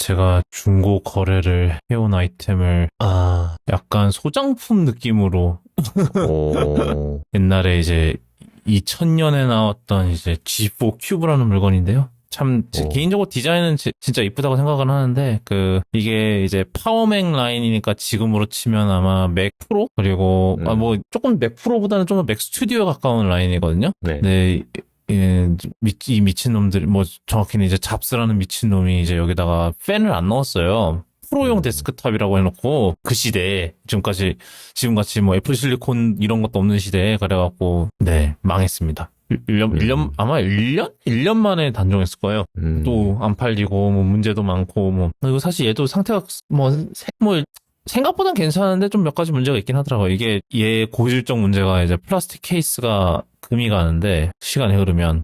제가 중고 거래를 해온 아이템을 약간 소장품 느낌으로 옛날에 이제 2000년에 나왔던 이제 G4 큐브라는 물건인데요. 참 개인적으로 디자인은 진짜 이쁘다고 생각은 하는데 이게 이제 파워맥 라인이니까 지금으로 치면 아마 맥 프로 그리고 뭐 조금 맥 프로보다는 좀 더 맥 스튜디오에 가까운 라인이거든요. 네. 네. 이 미친놈들, 뭐, 정확히는 이제 잡스라는 미친놈이 이제 여기다가 팬을 안 넣었어요. 프로용 데스크탑이라고 해놓고, 그 시대에, 지금같이 뭐 애플 실리콘 이런 것도 없는 시대에, 그래갖고, 네, 망했습니다. 1년, 아마 1년 만에 단종했을 거예요. 또 안 팔리고, 뭐, 문제도 많고, 뭐. 그리고 사실 얘도 상태가, 생각보단 괜찮은데 좀 몇 가지 문제가 있긴 하더라고요. 이게 얘 고질적 문제가 이제 플라스틱 케이스가 금이 가는데 시간이 흐르면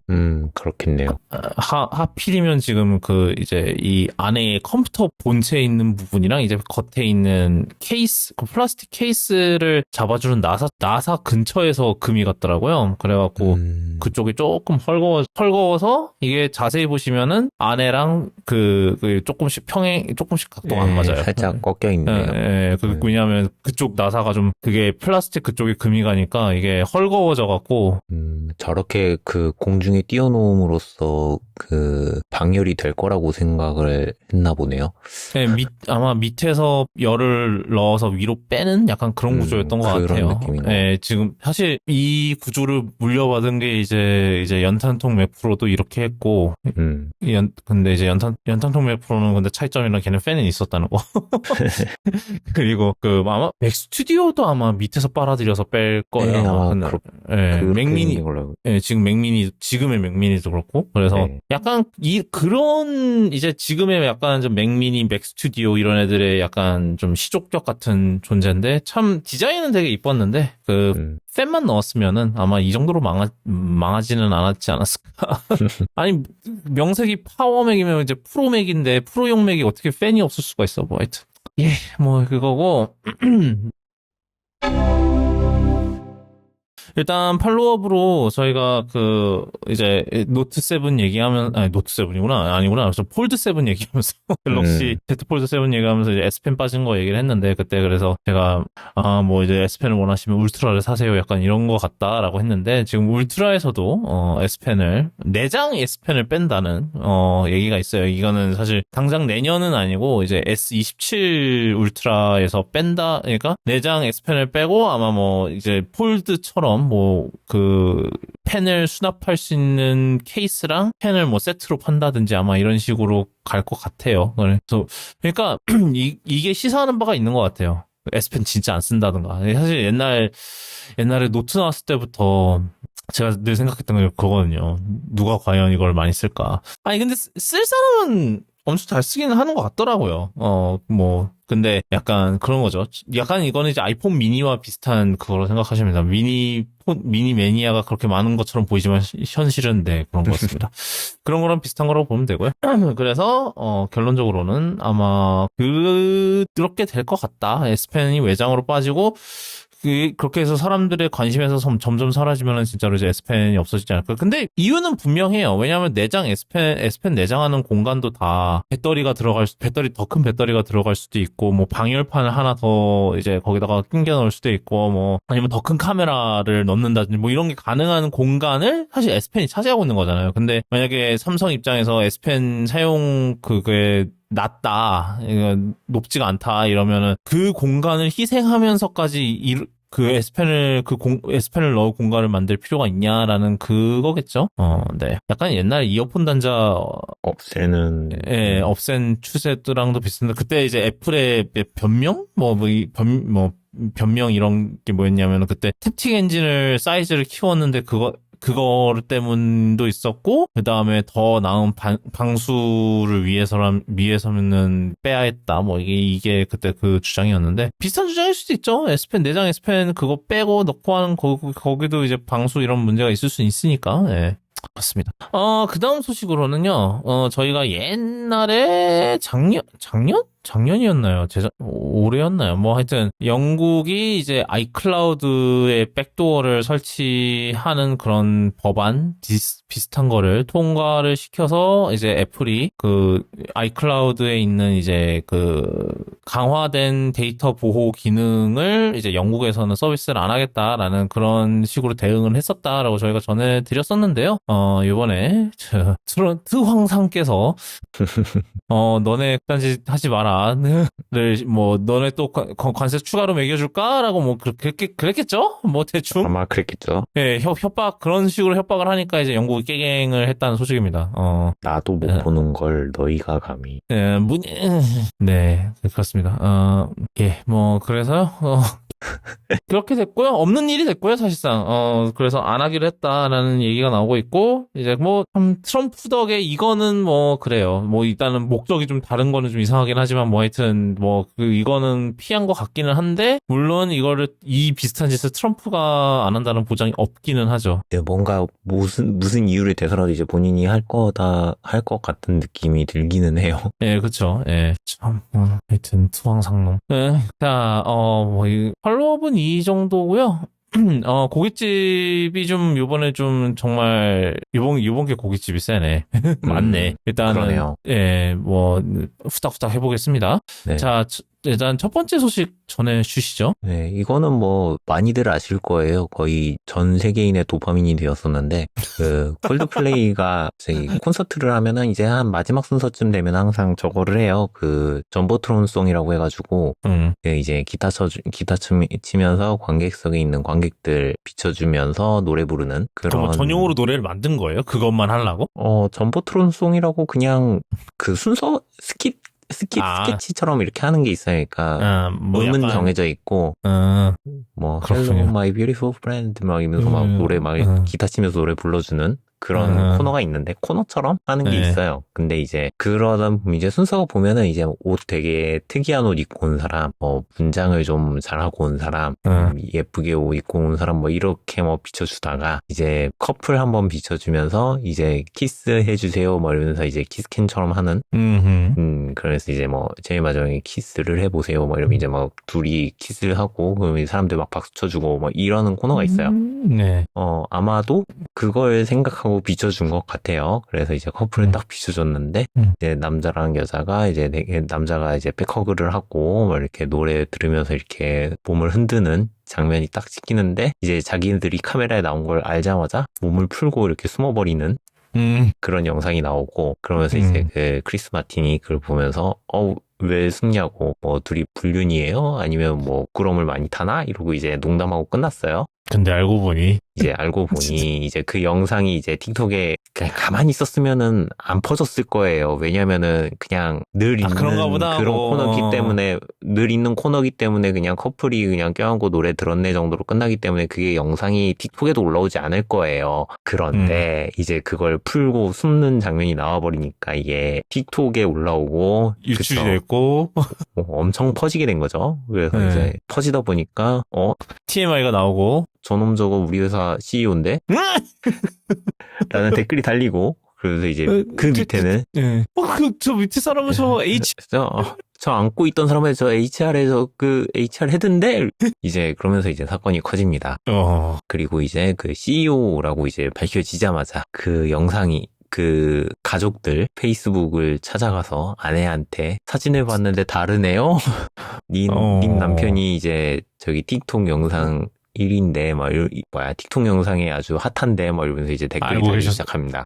그렇겠네요. 하필이면 지금 이제 이 안에 컴퓨터 본체에 있는 부분이랑 이제 겉에 있는 케이스, 그 플라스틱 케이스를 잡아주는 나사 근처에서 금이 갔더라고요. 그래갖고 그쪽이 조금 헐거워서 이게 자세히 보시면은 안에랑 조금씩 각도가 안 맞아요. 살짝 꺾여 있네요. 왜냐하면 그쪽 나사가 좀 그게 플라스틱 그쪽에 금이 가니까 이게 헐거워져갖고 저렇게 공중에 띄워놓음으로써 방열이 될 거라고 생각을 했나 보네요. 네, 아마 밑에서 열을 넣어서 위로 빼는 약간 그런 구조였던 것 같아요. 느낌이네요. 네, 지금 사실 이 구조를 물려받은 게 이제 연탄통 맥프로도 이렇게 했고, 근데 이제 연탄통 맥프로는 근데 차이점이랑 걔는 팬은 있었다는 거. 그리고 아마 맥 스튜디오도 아마 밑에서 빨아들여서 뺄 거예요. 네, 아마 맥미니, 지금의 맥미니도 그렇고, 그래서 네. 약간 그런 이제 지금의 약간 좀 맥미니, 맥 스튜디오 이런 애들의 약간 좀 시족격 같은 존재인데 참 디자인은 되게 이뻤는데 팬만 넣었으면은 아마 이 정도로 망하지는 않았지 않았을까. 아니 명색이 파워맥이면 이제 프로맥인데 프로용 맥이 어떻게 팬이 없을 수가 있어. 뭐 하여튼 뭐 그거고. 일단 팔로업으로 저희가 이제 노트 7 노트 7이구나. 아니구나. 그래서 폴드 7 얘기하면서 갤럭시 Z 폴드 7 얘기하면서 이제 S펜 빠진 거 얘기를 했는데 그때 그래서 제가 뭐 이제 S펜을 원하시면 울트라를 사세요. 약간 이런 거 같다라고 했는데 지금 울트라에서도 S펜을 내장 S펜을 뺀다는 얘기가 있어요. 이거는 사실 당장 내년은 아니고 이제 S27 울트라에서 뺀다. 그러니까 내장 S펜을 빼고 아마 뭐 이제 폴드처럼 펜을 수납할 수 있는 케이스랑 펜을 뭐 세트로 판다든지 아마 이런 식으로 갈 것 같아요. 그러니까 이게 시사하는 바가 있는 것 같아요. S펜 진짜 안 쓴다든가. 사실 옛날에 노트 나왔을 때부터 제가 늘 생각했던 게 그거거든요. 누가 과연 이걸 많이 쓸까? 아니 근데 쓸 사람은 엄청 잘 쓰기는 하는 것 같더라고요. 근데 약간 그런 거죠. 약간 이거는 이제 아이폰 미니와 비슷한 그거로 생각하시면 됩니다. 미니 매니아가 그렇게 많은 것처럼 보이지만 현실은 그런 것 같습니다. 그런 거랑 비슷한 거라고 보면 되고요. 그래서, 결론적으로는 아마 그렇게 될 것 같다. S펜이 외장으로 빠지고, 그렇게 해서 사람들의 관심에서 점점 사라지면은 진짜로 이제 S펜이 없어지지 않을까. 근데 이유는 분명해요. 왜냐하면 S펜 내장하는 공간도 다 배터리 더 큰 배터리가 들어갈 수도 있고, 뭐 방열판을 하나 더 이제 거기다가 끼겨 넣을 수도 있고, 뭐 아니면 더 큰 카메라를 넣는다든지 뭐 이런 게 가능한 공간을 사실 S펜이 차지하고 있는 거잖아요. 근데 만약에 삼성 입장에서 S펜 사용 그게 낮다, 높지가 않다 이러면은 그 공간을 희생하면서까지 S펜을 넣을 공간을 만들 필요가 있냐라는 그거겠죠? 네. 약간 옛날 이어폰 단자 없애는 없앤 추세랑도 비슷한데 그때 이제 애플의 변명? 변명 이런 게 뭐였냐면 그때 탭틱 엔진을 사이즈를 키웠는데 그거 때문도 있었고, 그 다음에 더 나은 방수를 위해서는 빼야 했다. 뭐, 이게 그때 그 주장이었는데, 비슷한 주장일 수도 있죠. 내장 S펜 그거 빼고 넣고 하는 거기도 이제 방수 이런 문제가 있을 수 있으니까, 예. 맞습니다. 그 다음 소식으로는요, 저희가 옛날에 작년이었나요? 올해였나요? 뭐 하여튼 영국이 이제 아이클라우드의 백도어를 설치하는 그런 법안 비슷한 거를 통과를 시켜서 이제 애플이 그 아이클라우드에 있는 이제 그 강화된 데이터 보호 기능을 이제 영국에서는 서비스를 안 하겠다라는 그런 식으로 대응을 했었다라고 저희가 전해드렸었는데요. 이번에 트런트 황상께서 너네 그딴 짓 하지 마라. 를 뭐 너네 또 관세 추가로 매겨줄까라고 뭐 그랬겠죠? 뭐 대충 아마 그랬겠죠. 예 협박 그런 식으로 협박을 하니까 이제 영국이 깨갱을 했다는 소식입니다. 나도 못 보는 걸 너희가 감히. 네 그렇습니다. 예 뭐 그래서요. 그렇게 됐고요. 없는 일이 됐고요, 사실상. 그래서 안 하기로 했다라는 얘기가 나오고 있고, 이제 뭐, 참, 트럼프 덕에 이거는 뭐, 그래요. 뭐, 일단은 목적이 좀 다른 거는 좀 이상하긴 하지만, 뭐, 하여튼, 뭐, 이거는 피한 것 같기는 한데, 물론 이 비슷한 짓을 트럼프가 안 한다는 보장이 없기는 하죠. 네, 뭔가 무슨 이유를 대서라도 이제 본인이 할 것 같은 느낌이 들기는 해요. 예, 그쵸. 예. 참, 하여튼, 투황상놈. 예. 자, 팔로업은 이 정도고요. 고깃집이 좀 요번에 좀 정말 요번 게 고깃집이 세네. 맞네. 일단은 그러네요. 예, 뭐 후딱후딱 해보겠습니다. 네. 자, 일단 첫 번째 소식 전해주시죠. 네, 이거는 뭐 많이들 아실 거예요. 거의 전 세계인의 도파민이 되었었는데 그 콜드플레이가 저희 콘서트를 하면은 이제 한 마지막 순서쯤 되면 항상 저거를 해요. 그 전보트론송이라고 해가지고 이제 기타 치면서 관객석에 있는 관객들 비춰주면서 노래 부르는 그런. 뭐 전용으로 노래를 만든 거예요? 그것만 하려고? 전보트론송이라고 그냥 그 순서 스케치처럼 이렇게 하는 게 있어요. 그러니까 뭐 음은 약간, 정해져 있고 뭐 그렇군요. Hello My Beautiful Friend 막 이러면서 막 노래 막 기타 치면서 노래 불러주는 그런 코너가 있는데 코너처럼 하는 게 네. 있어요. 근데 이제 그러다 보면 이제 순서가 보면은 이제 옷 되게 특이한 옷 입고 온 사람, 뭐 분장을 좀 잘하고 온 사람, 예쁘게 옷 입고 온 사람 뭐 이렇게 뭐 비춰주다가 이제 커플 한번 비춰주면서 이제 키스 해주세요 뭐 이러면서 이제 키스캔처럼 하는 그래서 이제 뭐 제일 마지막에 키스를 해보세요 뭐 이러면 이제 막 둘이 키스를 하고 그러면 사람들 막 박수 쳐주고 뭐 이러는 코너가 있어요. 네. 아마도 그걸 생각하고 비춰준 것 같아요. 그래서 이제 커플을 딱 비춰줬는데 이제 남자랑 여자가 이제 남자가 이제 백허그를 하고 뭐 이렇게 노래 들으면서 이렇게 몸을 흔드는 장면이 딱 찍히는데 이제 자기들이 카메라에 나온 걸 알자마자 몸을 풀고 이렇게 숨어버리는 그런 영상이 나오고 그러면서 이제 그 크리스 마틴이 그걸 보면서 왜 숨냐고 뭐 둘이 불륜이에요? 아니면 뭐 부끄러움을 많이 타나? 이러고 이제 농담하고 끝났어요. 근데 알고 보니 알고 보니 이제 그 영상이 이제 틱톡에 그냥 가만히 있었으면은 안 퍼졌을 거예요. 왜냐면은 그냥 늘 있는 그런가 보다 그런 하고. 코너기 때문에 늘 있는 코너기 때문에 그냥 커플이 그냥 껴안고 노래 들었네 정도로 끝나기 때문에 그게 영상이 틱톡에도 올라오지 않을 거예요. 그런데 이제 그걸 풀고 숨는 장면이 나와버리니까 이게 틱톡에 올라오고 유출이 됐고 엄청 퍼지게 된 거죠. 그래서 이제 퍼지다 보니까 TMI가 나오고 저놈 저거 우리 회사 CEO인데? 라는 댓글이 달리고, 그래서 이제 그 밑에는, 저 밑에 사람은 저 안고 있던 사람은 저 HR에서 그 HR 헤드인데? 이제 그러면서 이제 사건이 커집니다. 그리고 이제 그 CEO라고 이제 밝혀지자마자 그 영상이 그 가족들 페이스북을 찾아가서 아내한테 사진을 봤는데 다르네요? 님 남편이 이제 저기 틱톡 영상 1위인데, 틱톡 영상이 아주 핫한데, 이러면서 이제 댓글이 달리기 시작합니다.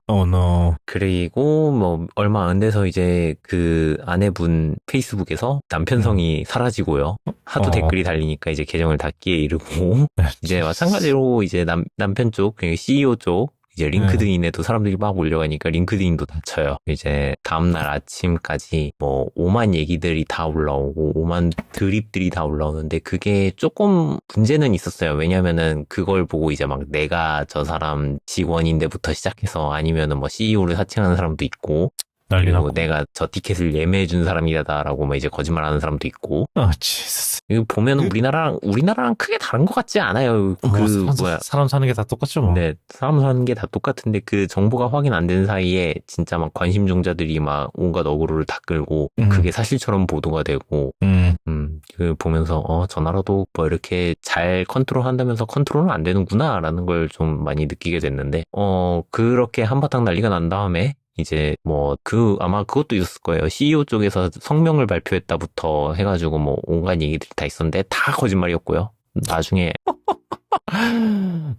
그리고 얼마 안 돼서 이제 그 아내분 페이스북에서 남편 성이 사라지고요. 하도 댓글이 달리니까 이제 계정을 닫기에 이르고, 이제 마찬가지로 이제 남편 쪽, CEO 쪽, 이제 링크드인에도 사람들이 막 올려가니까 링크드인도 닫혀요. 이제 다음날 아침까지 오만 얘기들이 다 올라오고 오만 드립들이 다 올라오는데 그게 조금 문제는 있었어요. 왜냐면은 그걸 보고 이제 막 내가 저 사람 직원인데부터 시작해서 아니면은 CEO를 사칭하는 사람도 있고 난리 그리고 났고. 내가 저 티켓을 예매해준 사람이다라고 뭐 이제 거짓말하는 사람도 있고. 아, 지스. 이거 보면은 우리나라랑 크게 다른 것 같지 않아요. 사람 사는 게 다 똑같죠, 뭐. 네, 사람 사는 게 다 똑같은데 그 정보가 확인 안 된 사이에 진짜 막 관심종자들이 막 온갖 어그로를 다 끌고 그게 사실처럼 보도가 되고 그 보면서 저 나라도 뭐 이렇게 잘 컨트롤 한다면서 컨트롤은 안 되는구나라는 걸 좀 많이 느끼게 됐는데 그렇게 한바탕 난리가 난 다음에 이제 아마 그것도 있었을 거예요. CEO 쪽에서 성명을 발표했다부터 해가지고 뭐 온갖 얘기들이 다 있었는데 다 거짓말이었고요.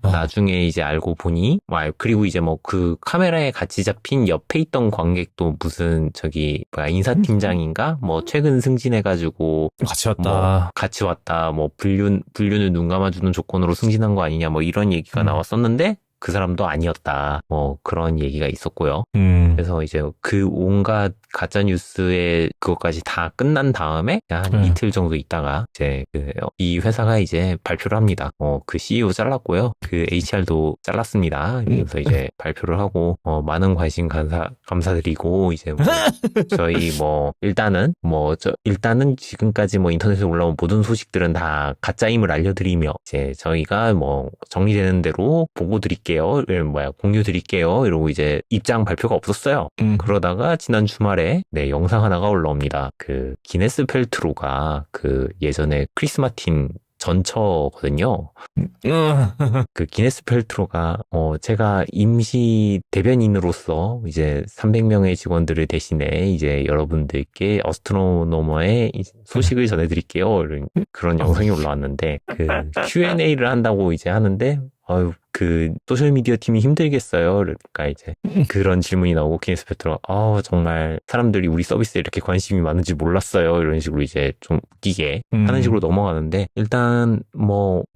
나중에 이제 알고 보니, 그리고 이제 뭐 그 카메라에 같이 잡힌 옆에 있던 관객도 무슨 인사팀장인가? 뭐 최근 승진해가지고 같이 왔다. 뭐 불륜을 눈 감아주는 조건으로 승진한 거 아니냐 뭐 이런 얘기가 나왔었는데 그 사람도 아니었다. 뭐 그런 얘기가 있었고요. 그래서 이제 그 온갖 가짜 뉴스에 그것까지 다 끝난 다음에 한 이틀 정도 있다가 이제 이 회사가 이제 발표를 합니다. 그 CEO 잘랐고요. 그 HR도 잘랐습니다. 그래서 이제 발표를 하고 많은 관심 감사드리고 이제 저희 일단은 지금까지 인터넷에 올라온 모든 소식들은 다 가짜임을 알려드리며 이제 저희가 정리되는 대로 보고 드릴게요. 공유 드릴게요. 이러고 이제 입장 발표가 없었어요. 그러다가 지난 주말에 영상 하나가 올라옵니다. 그 기네스 펠트로가 그 예전에 크리스 마틴 전처거든요. 그 기네스 펠트로가 제가 임시 대변인으로서 이제 300명의 직원들을 대신해 이제 여러분들께 어스트로노머의 소식을 전해드릴게요. 그런 영상이 올라왔는데 그 Q&A를 한다고 이제 하는데 그 소셜미디어 팀이 힘들겠어요. 그러니까 이제 그런 질문이 나오고 기네스 펠트로가 정말 사람들이 우리 서비스에 이렇게 관심이 많은지 몰랐어요. 이런 식으로 이제 좀 웃기게 하는 식으로 넘어가는데 일단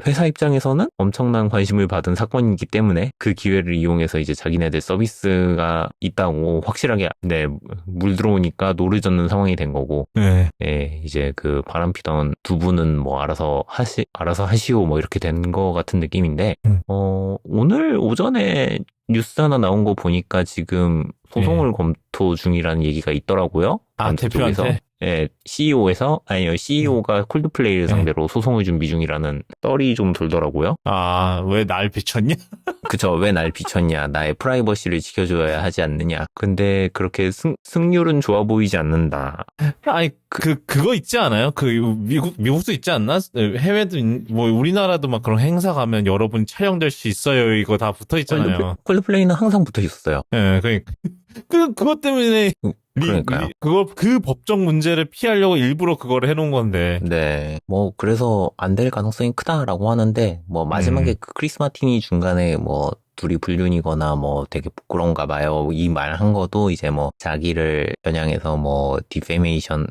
회사 입장에서는 엄청난 관심을 받은 사건이기 때문에 그 기회를 이용해서 이제 자기네들 서비스가 있다고 확실하게 물 들어오니까 노를 젓는 상황이 된 거고 이제 그 바람피던 두 분은 알아서 하시오 이렇게 된 거 같은 느낌인데 오늘 오전에 뉴스 하나 나온 거 보니까 지금 소송을 검토 중이라는 얘기가 있더라고요. 대표한테? CEO가 콜드플레이를 상대로 소송을 준비 중이라는 썰이 좀 돌더라고요. 왜 날 비쳤냐? 그쵸, 왜 날 비쳤냐. 나의 프라이버시를 지켜줘야 하지 않느냐. 근데 그렇게 승률은 좋아 보이지 않는다. 아니, 그거 있지 않아요? 미국도 있지 않나? 해외도, 우리나라도 막 그런 행사 가면 여러분 촬영될 수 있어요. 이거 다 붙어 있잖아요. 콜드플레이는 항상 붙어 있었어요. 그것 때문에. 그러니까요. 그 법적 문제를 피하려고 일부러 그거를 해놓은 건데. 네. 그래서 안 될 가능성이 크다라고 하는데, 마지막에 그 크리스 마틴이 중간에 둘이 불륜이거나 되게 부끄러운가 봐요. 이 말 한 것도 이제 자기를 겨냥해서 디페메이션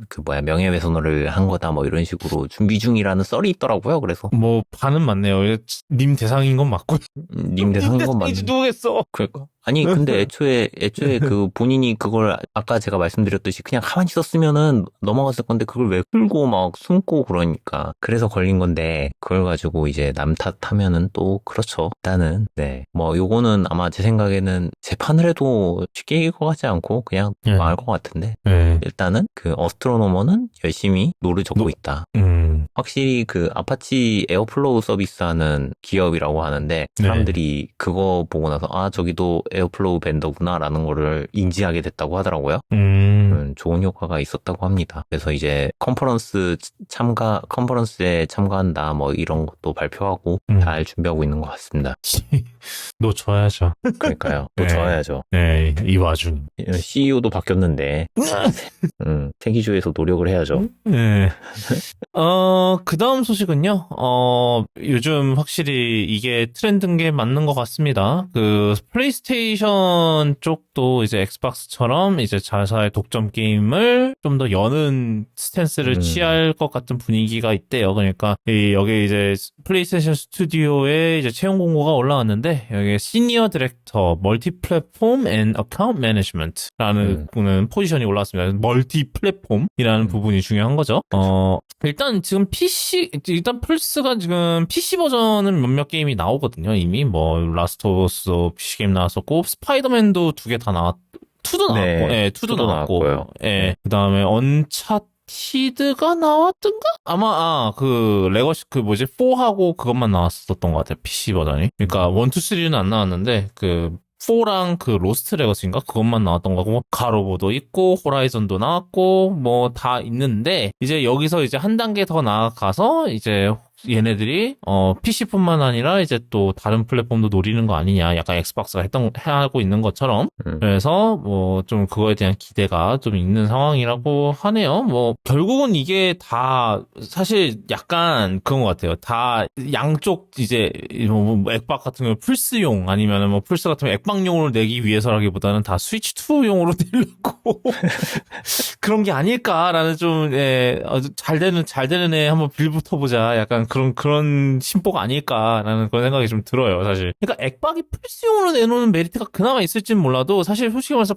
명예훼손을 한 거다 이런 식으로 준비 중이라는 썰이 있더라고요. 그래서 반은 맞네요. 님 대상인 건 맞고. 님 대상인 건 맞는데. 누구겠어? 그러니까. 아니 근데 애초에 그 본인이 그걸 아까 제가 말씀드렸듯이 그냥 가만히 있었으면은 넘어갔을 건데 그걸 왜 풀고 막 숨고 그러니까 그래서 걸린 건데 그걸 가지고 이제 남 탓하면은 또 그렇죠. 일단은 요거는 아마 제 생각에는 재판을 해도 쉽게 이길 것 같지 않고 그냥 망할 것 같은데 일단은 그 어스트로노머는 열심히 노를 젓고 있다. 확실히 그 아파치 에어플로우 서비스하는 기업이라고 하는데 사람들이 그거 보고 나서 저기도 에어플로우 벤더구나라는 거를 인지하게 됐다고 하더라고요. 좋은 효과가 있었다고 합니다. 그래서 이제 컨퍼런스에 참가한다 이런 것도 발표하고 잘 준비하고 있는 것 같습니다. 놓쳐야죠. 그러니까요. 놓쳐야죠. 네, 이 와중. CEO도 바뀌었는데 세기조에서 노력을 해야죠. 네. 그 다음 소식은요, 요즘 확실히 이게 트렌드인 게 맞는 것 같습니다. 그 플레이스테이션 쪽도 이제 엑스박스처럼 이제 자사의 독점 게임을 좀 더 여는 스탠스를 취할 것 같은 분위기가 있대요. 그러니까 여기 이제 플레이스테이션 스튜디오에 이제 채용 공고가 올라왔는데 여기 시니어 디렉터 멀티 플랫폼 앤 어카운트 매니지먼트라는 포지션이 올라왔습니다. 멀티 플랫폼이라는 부분이 중요한 거죠. 일단 지금 일단 플스가 지금 PC 버전은 몇몇 게임이 나오거든요. 이미 라스트 오브 어스 PC 게임 나왔었고 스파이더맨도 2개 다 2도 네, 나왔고, 예, 2도 2도 나왔고, 나왔고요. 예, 그 다음에 언차티드가 나왔던가? 아마, 레거시, 4하고 그것만 나왔었던 것 같아요, PC 버전이. 그러니까, 1, 2, 3는 안 나왔는데, 4랑 로스트 레거시인가? 그것만 나왔던 거고, 가로보도 있고, 호라이즌도 나왔고, 뭐, 다 있는데, 이제 여기서 이제 한 단계 더 나아가서, 이제, 얘네들이 PC뿐만 아니라 이제 또 다른 플랫폼도 노리는 거 아니냐, 약간 엑스박스가 하고 있는 것처럼. 그래서 뭐 좀 그거에 대한 기대가 좀 있는 상황이라고 하네요. 뭐 결국은 이게 다 사실 약간 그런 것 같아요. 다 양쪽 이제 뭐 엑박 같은 경우 플스용 아니면 뭐 플스 같은 경우 엑박용으로 내기 위해서라기보다는 다 스위치 2용으로 내려고 그런 게 아닐까라는 좀 잘 되는 애 한번 빌부터 보자. 약간 그런 심보가 아닐까라는 그런 생각이 좀 들어요, 사실. 그러니까 액박이 플스용으로 내놓는 메리트가 그나마 있을진 몰라도 사실 솔직히 말해서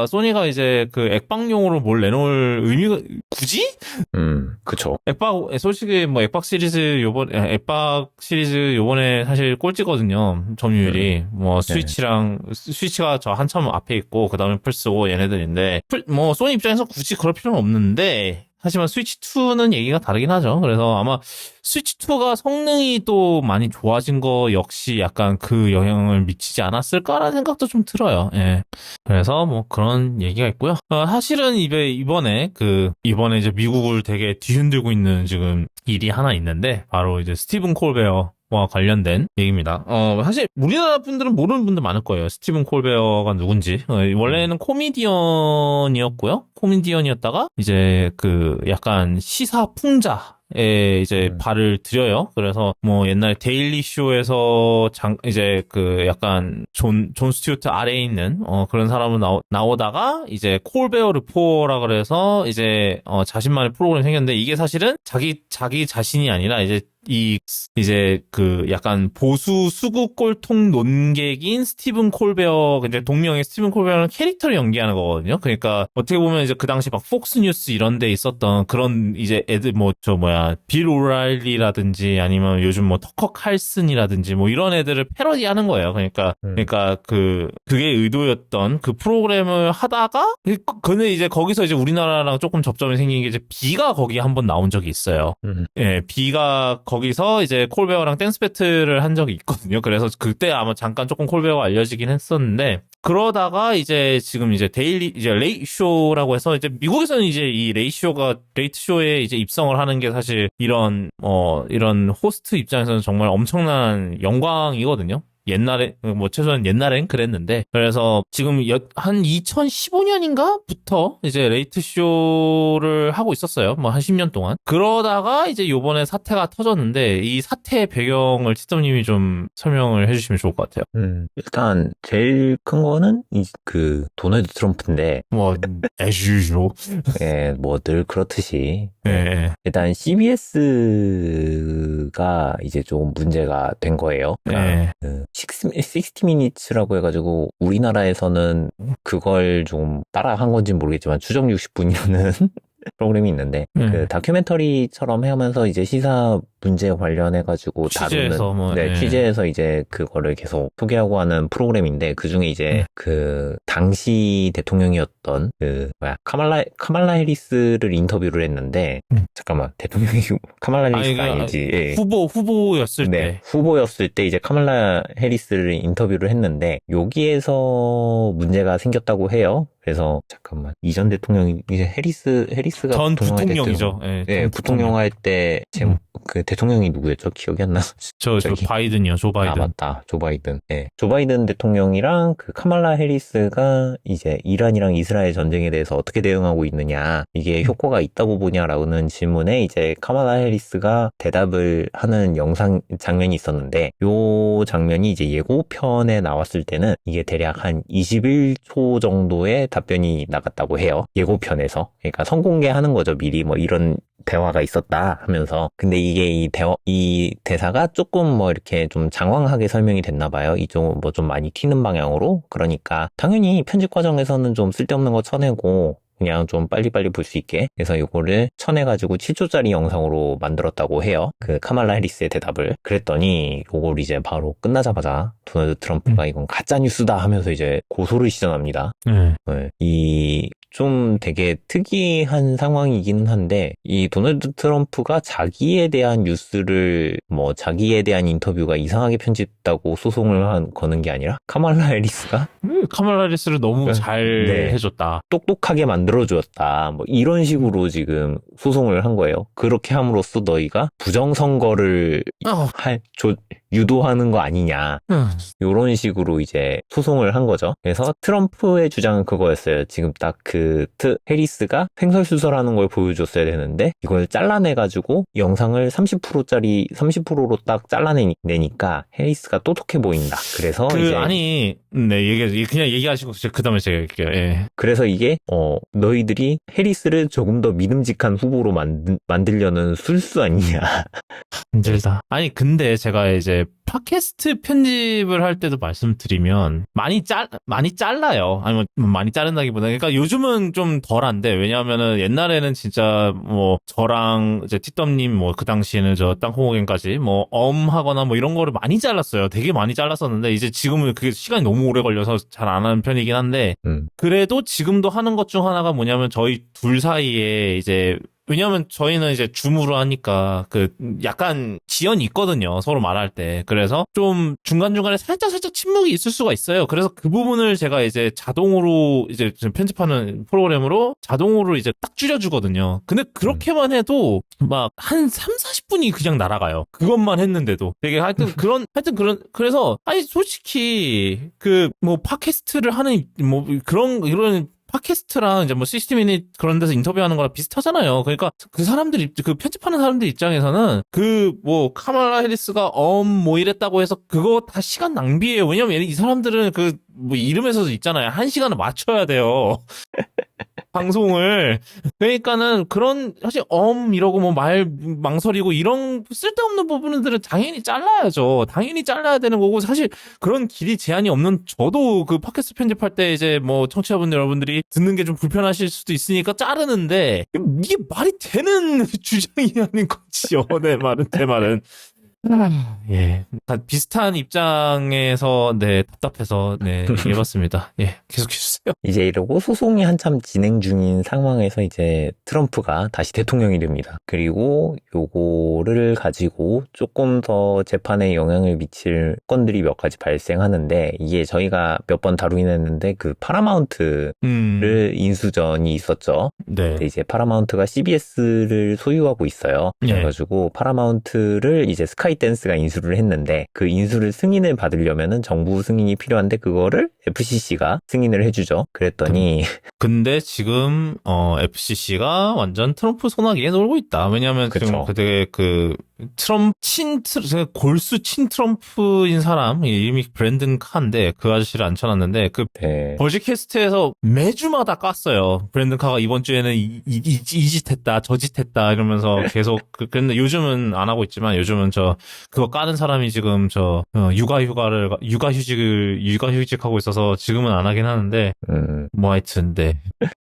소니가 이제 액박용으로 뭘 내놓을 의미가 굳이? 그쵸. 솔직히 뭐 액박 시리즈 요번에 사실 꼴찌거든요, 점유율이. 뭐 스위치가 저 한참 앞에 있고 그다음에 플스고 얘네들인데 뭐 소니 입장에서 굳이 그럴 필요는 없는데, 하지만 스위치2는 얘기가 다르긴 하죠. 그래서 아마 스위치2가 성능이 또 많이 좋아진 거 역시 약간 그 영향을 미치지 않았을까라는 생각도 좀 들어요. 예. 그래서 뭐 그런 얘기가 있고요. 사실은 이번에 이제 미국을 되게 뒤흔들고 있는 지금 일이 하나 있는데, 바로 이제 스티븐 콜베어 와 관련된 얘기입니다. 사실 우리나라 분들은 모르는 분들 많을 거예요. 스티븐 콜베어가 누군지. 원래는 코미디언이었고요. 코미디언이었다가 이제 약간 시사 풍자에 이제 발을 들여요. 그래서 뭐 옛날에 데일리 쇼에서 이제 약간 존 스튜어트 아래에 있는 그런 사람으로 나오다가 이제 콜베어 르포라 그래서 이제 자신만의 프로그램이 생겼는데, 이게 사실은 자기 자신이 아니라 이제 약간 보수 수구 꼴통 논객인 스티븐 콜베어, 이제 동명의 스티븐 콜베어는 캐릭터를 연기하는 거거든요. 그러니까 어떻게 보면 이제 그 당시 막 폭스 뉴스 이런 데 있었던 그런 이제 애들 빌 오라일리라든지 아니면 요즘 뭐 터커 칼슨이라든지 뭐 이런 애들을 패러디하는 거예요. 그러니까 그게 의도였던 그 프로그램을 하다가, 근데 이제 거기서 이제 우리나라랑 조금 접점이 생긴 게 이제 비가 거기 한번 나온 적이 있어요. 예, 비가 거기서 이제 콜베어랑 댄스 배틀을 한 적이 있거든요. 그래서 그때 아마 잠깐 조금 콜베어가 알려지긴 했었는데, 그러다가 이제 지금 이제 이제 레이트 쇼라고 해서 이제 미국에서는 이제 이 레이트 쇼에 이제 입성을 하는 게 사실 이런 호스트 입장에서는 정말 엄청난 영광이거든요. 최소한 옛날엔 그랬는데, 그래서 지금 한 2015년인가부터 이제 레이트 쇼를 하고 있었어요. 뭐 한 10년 동안. 그러다가 이제 요번에 사태가 터졌는데, 이 사태의 배경을 치점님이 좀 설명을 해주시면 좋을 것 같아요. 일단 제일 큰 거는 도널드 트럼프인데, 뭐 as usual. 예, 뭐 늘 그렇듯이. 네. 일단 CBS가 이제 좀 문제가 된 거예요. 그러니까 60minutes라고 해가지고 우리나라에서는 그걸 좀 따라한 건지 모르겠지만 추정 60분이라는 프로그램이 있는데, 다큐멘터리처럼 하면서 이제 시사 문제 관련해가지고 다루는, 취재해서 이제 그거를 계속 소개하고 하는 프로그램인데, 그 중에 이제 당시 대통령이었던 카말라 해리스를 인터뷰를 했는데, 잠깐만, 대통령이 카말라 해리스가 아니지. 후보였을 때. 후보였을 때 이제 카말라 해리스를 인터뷰를 했는데, 여기에서 문제가 생겼다고 해요. 그래서 잠깐만, 이전 대통령이 이제 해리스가 전 부통령이죠. 네, 부통령 할 때 그 대통령이 누구였죠? 기억이 안 나. 저 바이든이요, 조 바이든. 아, 맞다. 조 바이든. 네. 조 바이든 대통령이랑 카말라 해리스가 이제 이란이랑 이스라엘 전쟁에 대해서 어떻게 대응하고 있느냐, 이게 효과가 있다고 보냐라는 질문에 이제 카말라 해리스가 대답을 하는 장면이 있었는데, 요 장면이 이제 예고편에 나왔을 때는 이게 대략 한 21초 정도의 답변이 나갔다고 해요. 예고편에서. 그러니까 선공개하는 거죠. 미리 뭐 이런 대화가 있었다 하면서. 근데 이게 이 대사가 조금 뭐 이렇게 좀 장황하게 설명이 됐나 봐요. 이쪽 뭐 좀 많이 튀는 방향으로. 그러니까 당연히 편집 과정에서는 좀 쓸데없는 거 쳐내고, 그냥 좀 빨리빨리 볼 수 있게. 그래서 요거를 쳐내가지고 7초짜리 영상으로 만들었다고 해요. 그 카말라 해리스의 대답을. 그랬더니 요걸 이제 바로 끝나자마자 도널드 트럼프가 이건 가짜뉴스다 하면서 이제 고소를 시전합니다. 네. 이 좀 되게 특이한 상황이긴 한데, 이 도널드 트럼프가 자기에 대한 뉴스를, 자기에 대한 인터뷰가 이상하게 편집됐다고 소송을 거는 게 아니라, 카말라 해리스가? 카말라 해리스를 너무 잘 네. 해줬다. 똑똑하게 만들어주었다. 이런 식으로 지금 소송을 한 거예요. 그렇게 함으로써 너희가 부정선거를 유도하는 거 아니냐. 요런 식으로 이제 소송을 한 거죠. 그래서 트럼프의 주장은 그거였어요. 지금 딱 해리스가 횡설수설하는 걸 보여줬어야 되는데 이걸 잘라내가지고 영상을 30%로 딱 잘라내니까 해리스가 똑똑해 보인다. 그래서 그냥 얘기하시고 그 다음에 제가 얘기할게요. 예. 그래서 이게 너희들이 해리스를 조금 더 믿음직한 후보로 만들려는 술수 아니냐. 힘들다. 아니 근데 제가 이제 팟캐스트 편집을 할 때도 말씀드리면 많이 잘라요. 아니면 많이 자른다기보다는 그러니까 요즘은 좀 덜한데 왜냐하면은 옛날에는 진짜 저랑 이제 티덤님 그 당시에는 저 땅콩호갱까지 하거나 이런 거를 많이 잘랐어요. 되게 많이 잘랐었는데 이제 지금은 그게 시간이 너무 오래 걸려서 잘 안 하는 편이긴 한데 그래도 지금도 하는 것 중 하나가 뭐냐면 저희 둘 사이에 이제 왜냐면 저희는 이제 줌으로 하니까 약간 지연이 있거든요. 서로 말할 때. 그래서 좀 중간중간에 살짝 침묵이 있을 수가 있어요. 그래서 그 부분을 제가 이제 자동으로 이제 편집하는 프로그램으로 자동으로 이제 딱 줄여주거든요. 근데 그렇게만 해도 막 한 40분이 그냥 날아가요. 그것만 했는데도. 되게 그래서 아니 솔직히 팟캐스트를 하는 이런 팟캐스트랑 이제 시스템이니 그런 데서 인터뷰하는 거랑 비슷하잖아요. 그러니까 편집하는 사람들 입장에서는 카말라 해리스가 이랬다고 해서 그거 다 시간 낭비예요. 왜냐면 이 사람들은 이름에서도 있잖아요. 1시간을 맞춰야 돼요. 방송을. 그러니까는 사실 이러고 말 망설이고 이런 쓸데없는 부분들은 당연히 잘라야죠. 당연히 잘라야 되는 거고 사실 그런 길이 제한이 없는 저도 팟캐스트 편집할 때 이제 청취자분들 여러분들이 듣는 게 좀 불편하실 수도 있으니까 자르는데 이게 말이 되는 주장이 아닌 거지요. 제 말은. 예. 비슷한 입장에서, 답답해서, 얘기해봤습니다. 예. 계속해주세요. 이제 이러고 소송이 한참 진행 중인 상황에서 이제 트럼프가 다시 대통령이 됩니다. 그리고 요거를 가지고 조금 더 재판에 영향을 미칠 건들이 몇 가지 발생하는데, 이게 저희가 몇 번 다루긴 했는데, 파라마운트를 인수전이 있었죠. 네. 근데 이제 파라마운트가 CBS를 소유하고 있어요. 그래가지고 파라마운트를 이제 스카이댄스가 인수를 했는데 그 인수를 승인을 받으려면은 정부 승인이 필요한데 그거를 FCC가 승인을 해주죠. 그랬더니 근데 지금 FCC가 완전 트럼프 손아귀에 놀고 있다. 왜냐하면 지금 되게 골수 친 트럼프인 사람 이름이 브랜든 카인데 그 아저씨를 앉혀놨는데 버즈캐스트에서 매주마다 깠어요. 브랜든 카가 이번 주에는 이 짓 했다 저 짓 했다 이러면서 계속 근데 요즘은 안 하고 있지만 요즘은 그거 까는 사람이 지금 육아휴직하고 있어서 지금은 안 하긴 하는데 하여튼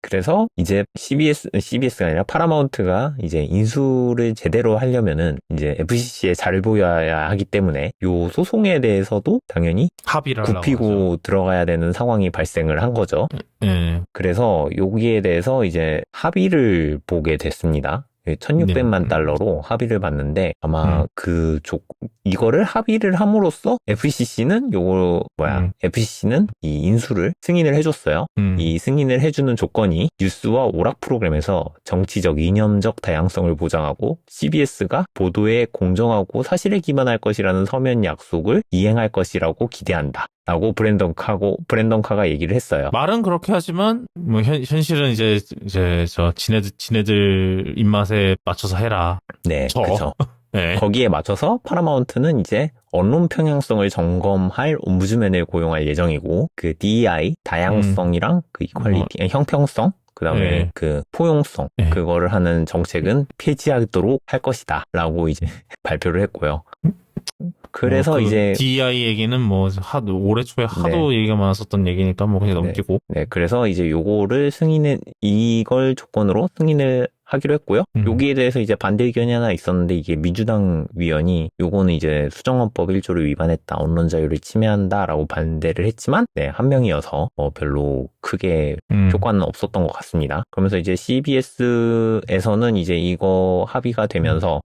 그래서 이제 CBS가 아니라 파라마운트가 이제 인수를 제대로 하려면은 이제 FCC에 잘 보여야 하기 때문에 요 소송에 대해서도 당연히 합의를 굽히고 들어가야 되는 상황이 발생을 한 거죠. 그래서 여기에 대해서 이제 합의를 보게 됐습니다. 1,600만 달러로 합의를 봤는데 아마 이거를 합의를 함으로써 FCC는 FCC는 이 인수를 승인을 해줬어요. 이 승인을 해주는 조건이 뉴스와 오락 프로그램에서 정치적, 이념적 다양성을 보장하고 CBS가 보도에 공정하고 사실에 기반할 것이라는 서면 약속을 이행할 것이라고 기대한다. 라고 브랜던 카가 얘기를 했어요. 말은 그렇게 하지만 현실은 이제 지네들 입맛에 맞춰서 해라. 네, 그렇죠. 네. 거기에 맞춰서 파라마운트는 이제 언론 평양성을 점검할 옴부즈맨을 고용할 예정이고 DEI 다양성이랑 이퀄리티 형평성 그다음에 포용성 그거를 하는 정책은 폐지하도록 할 것이다 라고 이제 발표를 했고요. 그래서 그 이제 DEI 얘기는 뭐 하도 올해 초에 하도 얘기가 많았었던 얘기니까 뭐 그냥 넘기고. 네, 그래서 이제 요거를 이걸 조건으로 승인을 하기로 했고요. 여기에 대해서 이제 반대 의견이 하나 있었는데 이게 민주당 위원이 요거는 이제 수정헌법 1조를 위반했다, 언론 자유를 침해한다라고 반대를 했지만 한 명이어서 별로 크게 효과는 없었던 것 같습니다. 그러면서 이제 CBS에서는 이제 이거 합의가 되면서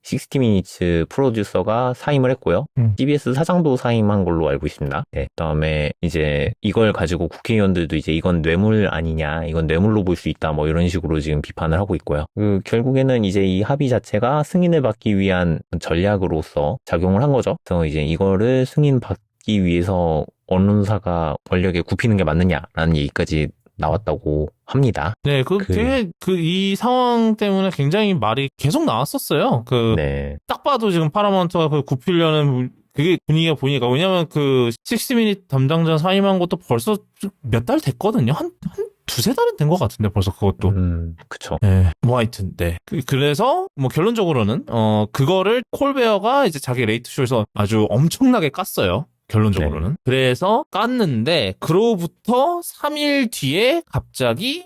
60미니츠 프로듀서가 사임을 했고요. CBS 사장도 사임한 걸로 알고 있습니다. 네, 그다음에 이제 이걸 가지고 국회의원들도 이제 이건 뇌물 아니냐, 이건 뇌물로 볼 수 있다, 뭐 이런 식으로 지금 비판을 하고 있고요. 결국에는 이제 이 합의 자체가 승인을 받기 위한 전략으로서 작용을 한 거죠. 그래서 이제 이거를 승인받기 위해서 언론사가 권력에 굽히는 게 맞느냐라는 얘기까지 나왔다고 합니다. 네, 이 상황 때문에 굉장히 말이 계속 나왔었어요. 딱 봐도 지금 파라마운트가 굽히려는 그게 분위기가 보니까, 왜냐면 60미닛 담당자 사임한 것도 벌써 몇 달 됐거든요. 한 두세 달은 된 것 같은데, 벌써 그것도. 그쵸. 네, 뭐 하여튼, 네. 그래서, 뭐 결론적으로는, 그거를 콜베어가 이제 자기 레이트쇼에서 아주 엄청나게 깠어요. 결론적으로는. 네. 그래서 깠는데 그로부터 3일 뒤에 갑자기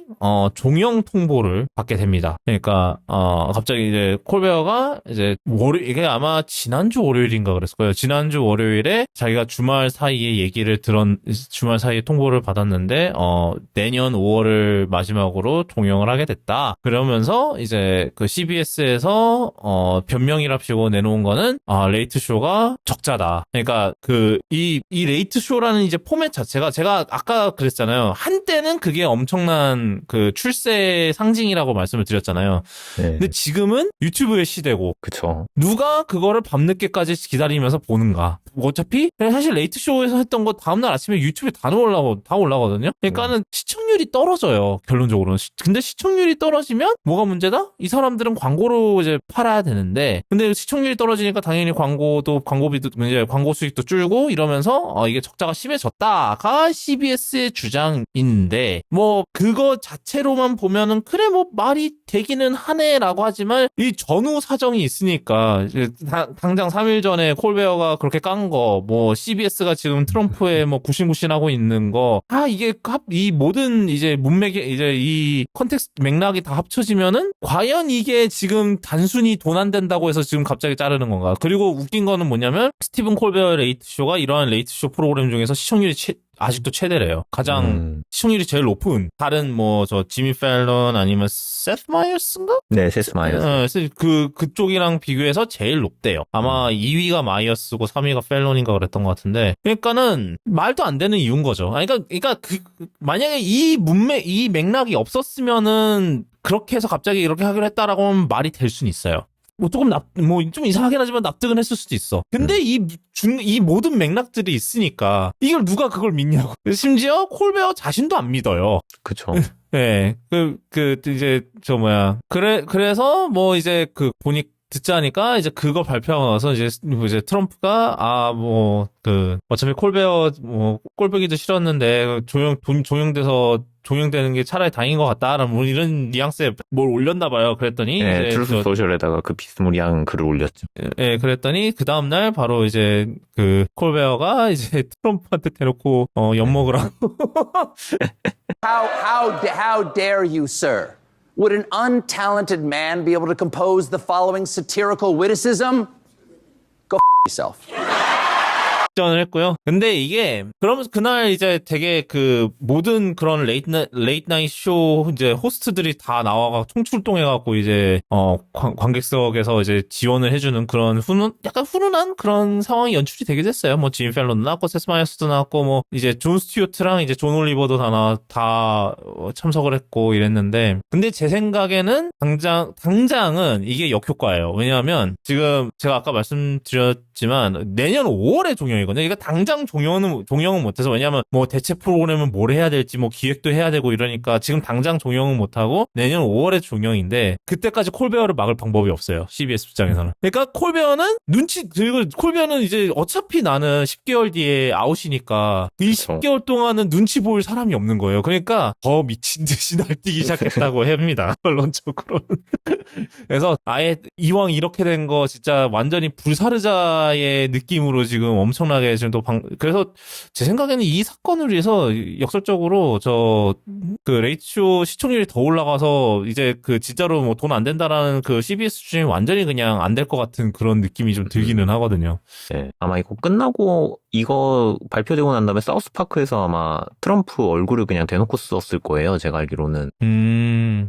종영 통보를 받게 됩니다. 그러니까 갑자기 이제 콜베어가 이제 이게 아마 지난주 월요일인가 그랬을 거예요. 지난주 월요일에 자기가 주말 사이에 주말 사이에 통보를 받았는데 내년 5월을 마지막으로 종영을 하게 됐다. 그러면서 이제 CBS에서 변명이랍시고 내놓은 거는 레이트 쇼가 적자다. 그러니까 이 레이트 쇼라는 이제 포맷 자체가 제가 아까 그랬잖아요. 한때는 그게 엄청난 출세 상징이라고 말씀을 드렸잖아요. 네. 근데 지금은 유튜브의 시대고. 그쵸. 누가 그거를 밤늦게까지 기다리면서 보는가. 어차피 사실 레이트 쇼에서 했던 거 다음날 아침에 유튜브에 다 올라가거든요. 그러니까는 시청률이 떨어져요. 결론적으로는. 근데 시청률이 떨어지면 뭐가 문제다? 이 사람들은 광고로 이제 팔아야 되는데, 근데 시청률이 떨어지니까 당연히 광고비도 이제 광고 수익도 줄고 이러면서 이게 적자가 심해졌다가 CBS의 주장인데, 뭐 그거 자체로만 보면은 그래 뭐 말이 되기는 하네라고 하지만 이 전후 사정이 있으니까 당장 3일 전에 콜베어가 그렇게 깐 거, 뭐 CBS가 지금 트럼프에 뭐 구신구신하고 있는 거, 이게 이 모든 이제 문맥이 이제 이 컨텍스트 맥락이 다 합쳐지면은 과연 이게 지금 단순히 돈 안 된다고 해서 지금 갑자기 자르는 건가? 그리고 웃긴 거는 뭐냐면 스티븐 콜베어의 레이트 쇼가 이러한 레이트 쇼 프로그램 중에서 시청률이 아직도 최대래요. 가장 시청률이 제일 높은, 다른 뭐 지미 펠런 아니면 세스 마이어스인가? 네, 세스 마이어스. 그쪽이랑 비교해서 제일 높대요. 아마 2위가 마이어스고 3위가 펠런인가 그랬던 것 같은데, 그러니까는 말도 안 되는 이유인 거죠. 그러니까 만약에 이 맥락이 없었으면은 그렇게 해서 갑자기 이렇게 하기로 했다라고 하면 말이 될 수는 있어요. 뭐 조금 좀 이상하긴 하지만 납득은 했을 수도 있어. 근데 이 모든 맥락들이 있으니까 이걸 누가 그걸 믿냐고. 심지어 콜베어 자신도 안 믿어요. 그쵸. 네. 이제 그래서 뭐 이제 듣자니까 이제 그거 발표하고 나서 이제 트럼프가 어차피 콜베어 꼴보기도 싫었는데 종영돼서 종영되는 게 차라리 다행인 것 같다라는 뭐 이런 뉘앙스에 뭘 올렸나 봐요. 그랬더니 네, 트루스 소셜에다가 비스무리한 글을 올렸죠. 네, 그랬더니 그 다음 날 바로 이제 콜베어가 이제 트럼프한테 대놓고 엿먹으라고. How dare you, sir? Would an untalented man be able to compose the following satirical witticism? Go yourself. 을 했고요. 근데 이게 그러면서 그날 이제 되게 모든 그런 레이트나잇 쇼 이제 호스트들이 다 나와가 총출동해갖고 이제 관객석에서 이제 지원을 해주는 그런 약간 훈훈한 그런 상황이 연출이 되게 됐어요. 뭐 지미 펠런도 나왔고 세스 마이어스도 나왔고 뭐 이제 존 스튜어트랑 이제 존 올리버도 다 참석을 했고 이랬는데, 근데 제 생각에는 당장은 이게 역효과예요. 왜냐하면 지금 제가 아까 말씀드렸지만 내년 5월에 종영이 그러니까 당장 종영은 못해서, 왜냐면 뭐 대체 프로그램은 뭘 해야 될지 뭐 기획도 해야 되고 이러니까 지금 당장 종영은 못하고 내년 5월에 종영인데, 그때까지 콜베어를 막을 방법이 없어요. CBS 입장에서는. 그러니까 콜베어는 이제 어차피 나는 10개월 뒤에 아웃이니까 이 10개월 동안은 눈치 보일 사람이 없는 거예요. 그러니까 더 미친 듯이 날뛰기 시작했다고 합니다. 결론적으로는. 그래서 아예 이왕 이렇게 된 거 진짜 완전히 불사르자의 느낌으로 지금 엄청나게 지금 그래서 제 생각에는 이 사건을 위해서 역설적으로 그 레이쇼 시청률이 더 올라가서 이제 그 진짜로 뭐 돈 안 된다라는 그 CBS 수준이 완전히 그냥 안 될 것 같은 그런 느낌이 좀 들기는 하거든요. 네, 아마 이거 끝나고 이거 발표되고 난 다음에 사우스파크에서 아마 트럼프 얼굴을 그냥 대놓고 썼을 거예요. 제가 알기로는.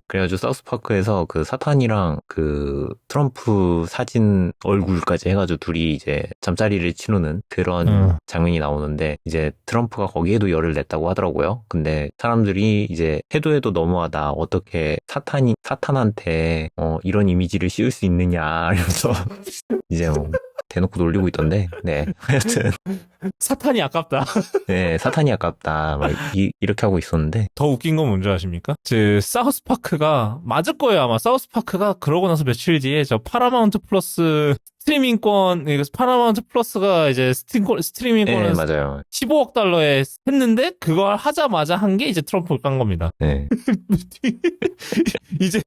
그래가지고 사우스파크에서 그 사탄이랑 그 트럼프 사진 얼굴까지 해가지고 둘이 이제 잠자리를 치르는 그런 장면이 나오는데 이제 트럼프가 거기에도 열을 냈다고 하더라고요. 근데 사람들이 이제 해도 너무하다. 어떻게 사탄한테 이런 이미지를 씌울 수 있느냐 이러면서 이제 뭐 대놓고 놀리고 있던데. 네. 하여튼 사탄이 아깝다. 네, 사탄이 아깝다. 막 이렇게 하고 있었는데. 더 웃긴 건 뭔지 아십니까? 사우스파크가 맞을 거예요. 아마 사우스파크가 그러고 나서 며칠 뒤에 저 파라마운트 플러스 스트리밍권, 파라마운트 플러스가 이제 스트리밍권을 네, 맞아요. 15억 달러에 했는데 그걸 하자마자 한 게 이제 트럼프를 깐 겁니다. 네.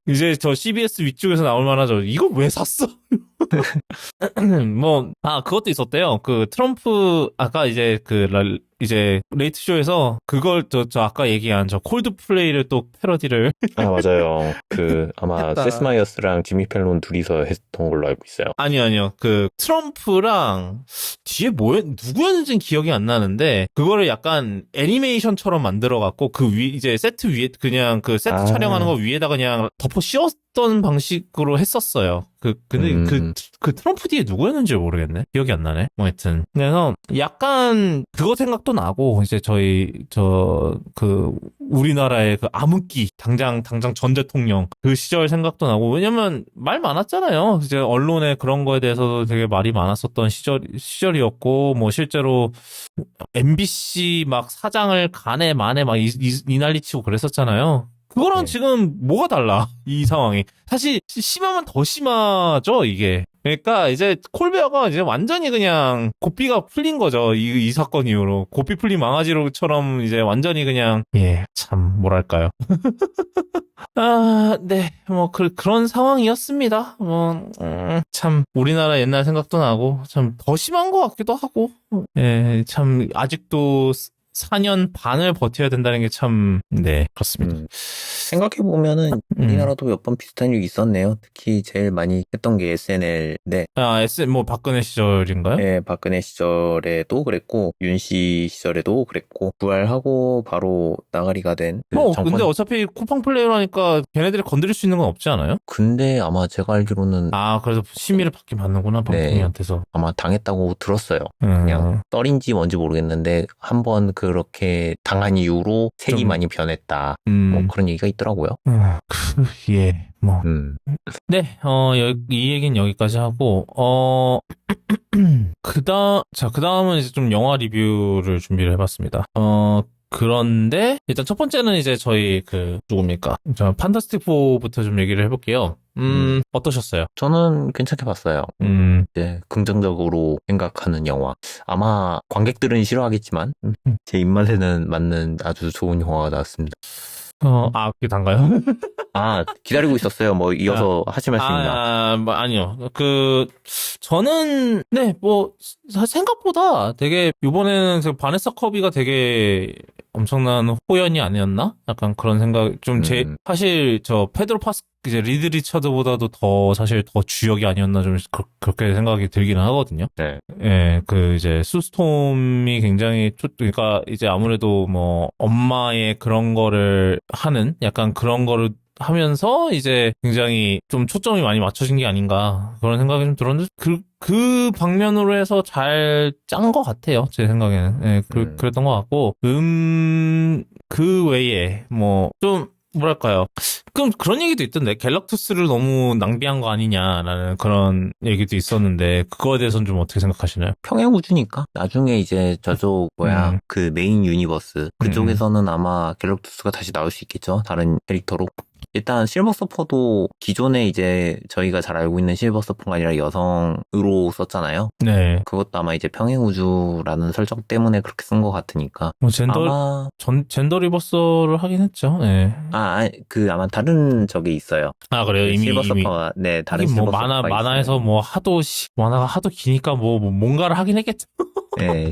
이제 저 CBS 위쪽에서 나올 만하죠. 이거 왜 샀어? 그것도 있었대요. 그 트럼프 아까 이제 이제 레이트쇼에서 그걸 저 아까 얘기한 저 콜드플레이를 또 패러디를 아, 맞아요. 아마 했다. 세스 마이어스랑 지미 펠론 둘이서 했던 걸로 알고 있어요. 아니요. 그 트럼프랑 뒤에 누구였는지는 기억이 안 나는데 그거를 약간 애니메이션처럼 만들어 갖고 그 이제 세트 위에 그냥 그 세트 촬영하는 거 위에다가 그냥 덮어 씌웠던 방식으로 했었어요. 근데 그 트럼프 뒤에 누구였는지 모르겠네. 기억이 안 나네. 뭐 하여튼. 그래서 약간 그거 생각도 나고, 이제 우리나라의 그 암흑기, 당장 전 대통령, 그 시절 생각도 나고, 왜냐면 말 많았잖아요. 이제 언론에 그런 거에 대해서도 되게 말이 많았었던 시절이었고, 뭐 실제로 MBC 막 사장을 간에 만에 막 이 난리 치고 그랬었잖아요. 그거랑 네. 지금 뭐가 달라, 이 상황이. 사실 심하면 더 심하죠, 이게. 그러니까 이제 콜베어가 이제 완전히 그냥 고삐가 풀린 거죠. 이 사건 이후로. 고삐 풀린 망아지로처럼 이제 완전히 그냥, 참, 뭐랄까요. 네. 그런 상황이었습니다. 참, 우리나라 옛날 생각도 나고, 참, 더 심한 것 같기도 하고, 참, 아직도 4년 반을 버텨야 된다는 게 참, 네, 그렇습니다. 생각해보면은 우리나라도 몇 번 비슷한 일이 있었네요. 특히 제일 많이 했던 게 SNL인데. 박근혜 시절인가요? 네, 박근혜 시절에도 그랬고 윤씨 시절에도 그랬고 부활하고 바로 나가리가 된 정권. 근데 어차피 쿠팡 플레이어라니까 걔네들이 건드릴 수 있는 건 없지 않아요? 근데 아마 제가 알기로는 그래서 심의를 받긴 받는구나, 방통위한테서. 아마 당했다고 들었어요. 그냥 떨인지 뭔지 모르겠는데 한번 그렇게 당한 이후로 색이 많이 변했다. 뭐 그런 얘기가 있더라고요. 네, 이 얘기는 여기까지 하고, 그 다음은 이제 좀 영화 리뷰를 준비를 해봤습니다. 그런데, 일단 첫 번째는 이제 저희 누굽니까? 판타스틱 4부터 좀 얘기를 해볼게요. 어떠셨어요? 저는 괜찮게 봤어요. 이제 긍정적으로 생각하는 영화. 아마 관객들은 싫어하겠지만, 제 입맛에는 맞는 아주 좋은 영화가 나왔습니다. 그게 단가요? 기다리고 있었어요. 뭐, 이어서 하실 말씀입니다. 아니요. 저는, 생각보다 되게, 이번에는 바네사 커비가 되게 엄청난 호연이 아니었나? 약간 그런 생각, 사실, 페드로 이제 리드 리처드보다도 사실 더 주역이 아니었나 좀 그렇게 생각이 들기는 하거든요. 네. 이제 수스톰이 굉장히 그러니까 이제 아무래도 뭐 엄마의 그런 거를 하는 약간 그런 거를 하면서 이제 굉장히 좀 초점이 많이 맞춰진 게 아닌가 그런 생각이 좀 들었는데 그 방면으로 해서 잘 짠 것 같아요. 제 생각에는. 그랬던 것 같고 그 외에 좀 뭐랄까요. 그런 얘기도 있던데, 갤럭투스를 너무 낭비한 거 아니냐라는 그런 얘기도 있었는데, 그거에 대해서는 좀 어떻게 생각하시나요? 평행 우주니까. 나중에 이제 저쪽, 그 메인 유니버스. 그쪽에서는 아마 갤럭투스가 다시 나올 수 있겠죠? 다른 캐릭터로. 일단 실버 서퍼도 기존에 이제 저희가 잘 알고 있는 실버 서퍼가 아니라 여성으로 썼잖아요. 네. 그것도 아마 이제 평행우주라는 설정 때문에 그렇게 쓴 것 같으니까. 뭐 아마, 젠더 리버설을 하긴 했죠. 네. 아마 다른 적이 있어요. 아, 그래요? 이미. 실버 서퍼가, 네, 다른 하긴 실버 뭐 서퍼가 만화에서 있어요. 뭐 만화가 하도 기니까 뭐 뭔가를 하긴 했겠죠. 네,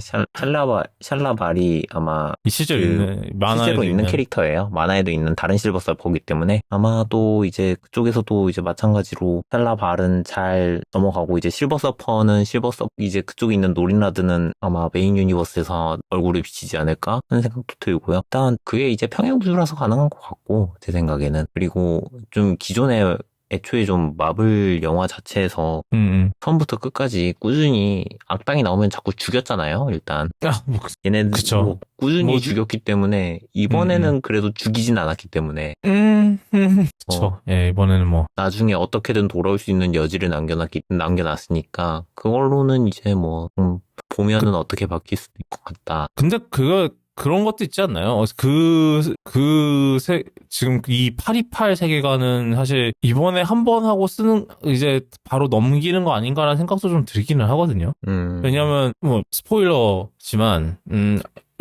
샬라발이 아마 이 실제로 있는, 만화에도 실제로 있는 있는. 캐릭터예요. 만화에도 있는 다른 실버 서퍼이기 때문에 아마도 이제 그쪽에서도 이제 마찬가지로 샬라발은 잘 넘어가고 이제 실버 서퍼는 이제 그쪽에 있는 노린라드는 아마 메인 유니버스에서 얼굴을 비치지 않을까 하는 생각도 들고요. 일단 그게 이제 평행우주라서 가능한 것 같고 제 생각에는. 그리고 좀 기존에 애초에 좀 마블 영화 자체에서 처음부터 끝까지 꾸준히 악당이 나오면 자꾸 죽였잖아요, 일단. 아, 뭐, 얘네들 그쵸. 뭐 꾸준히 뭐, 죽였기 때문에 이번에는 그래도 죽이진 않았기 때문에 그쵸. 예, 이번에는 뭐. 나중에 어떻게든 돌아올 수 있는 여지를 남겨놨으니까 그걸로는 이제 뭐 보면은 어떻게 바뀔 수도 있을 것 같다. 근데 그런 것도 있지 않나요? 지금 이 828 세계관은 사실 이번에 한 번 하고 쓰는, 이제 바로 넘기는 거 아닌가라는 생각도 좀 들기는 하거든요. 왜냐면, 뭐, 스포일러지만,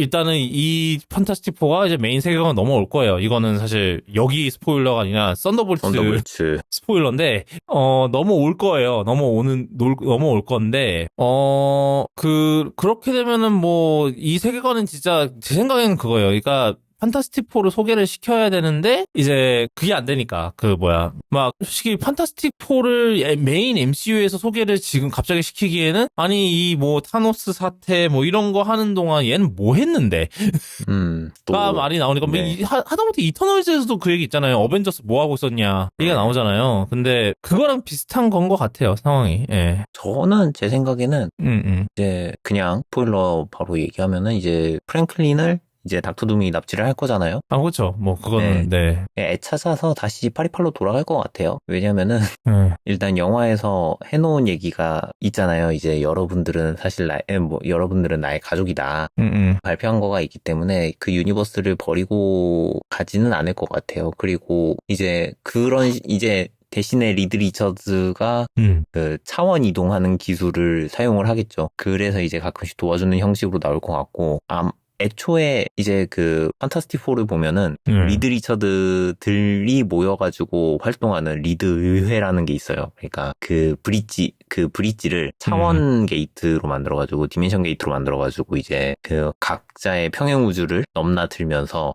일단은 이 판타스틱 4가 이제 메인 세계관 넘어올 거예요. 이거는 사실 여기 스포일러가 아니라 썬더볼츠 스포일러인데, 넘어올 거예요. 넘어올 건데, 그렇게 되면은 뭐, 이 세계관은 진짜, 제 생각에는 그거예요. 그러니까, 판타스틱4를 소개를 시켜야 되는데, 이제, 그게 안 되니까, 솔직히 판타스틱4를 메인 MCU에서 소개를 지금 갑자기 시키기에는, 아니, 이 뭐, 타노스 사태, 뭐, 이런 거 하는 동안 얘는 뭐 했는데? 가 말이 나오니까, 네. 하다못해 이터널즈에서도 그 얘기 있잖아요. 어벤져스 뭐 하고 있었냐. 얘기가 나오잖아요. 근데, 그거랑 비슷한 건 것 같아요, 상황이. 예. 저는 제 생각에는 이제 그냥 스포일러 바로 얘기하면은 이제 프랭클린을 이제 닥터둠이 납치를 할 거잖아요. 아, 그렇죠. 뭐, 그거는, 네. 애 찾아서 다시 파리팔로 돌아갈 것 같아요. 왜냐면은, 일단 영화에서 해놓은 얘기가 있잖아요. 이제 여러분들은 여러분들은 나의 가족이다. 발표한 거가 있기 때문에 그 유니버스를 버리고 가지는 않을 것 같아요. 그리고 이제 대신에 리드 리처즈가 그 차원 이동하는 기술을 사용을 하겠죠. 그래서 이제 가끔씩 도와주는 형식으로 나올 것 같고, 애초에 이제 그 판타스틱 4를 보면은 리드 리처드들이 모여가지고 활동하는 리드 의회라는 게 있어요. 그러니까 그 브릿지를 차원 게이트로 만들어가지고 디멘션 게이트로 만들어가지고 이제 그 각자의 평행 우주를 넘나들면서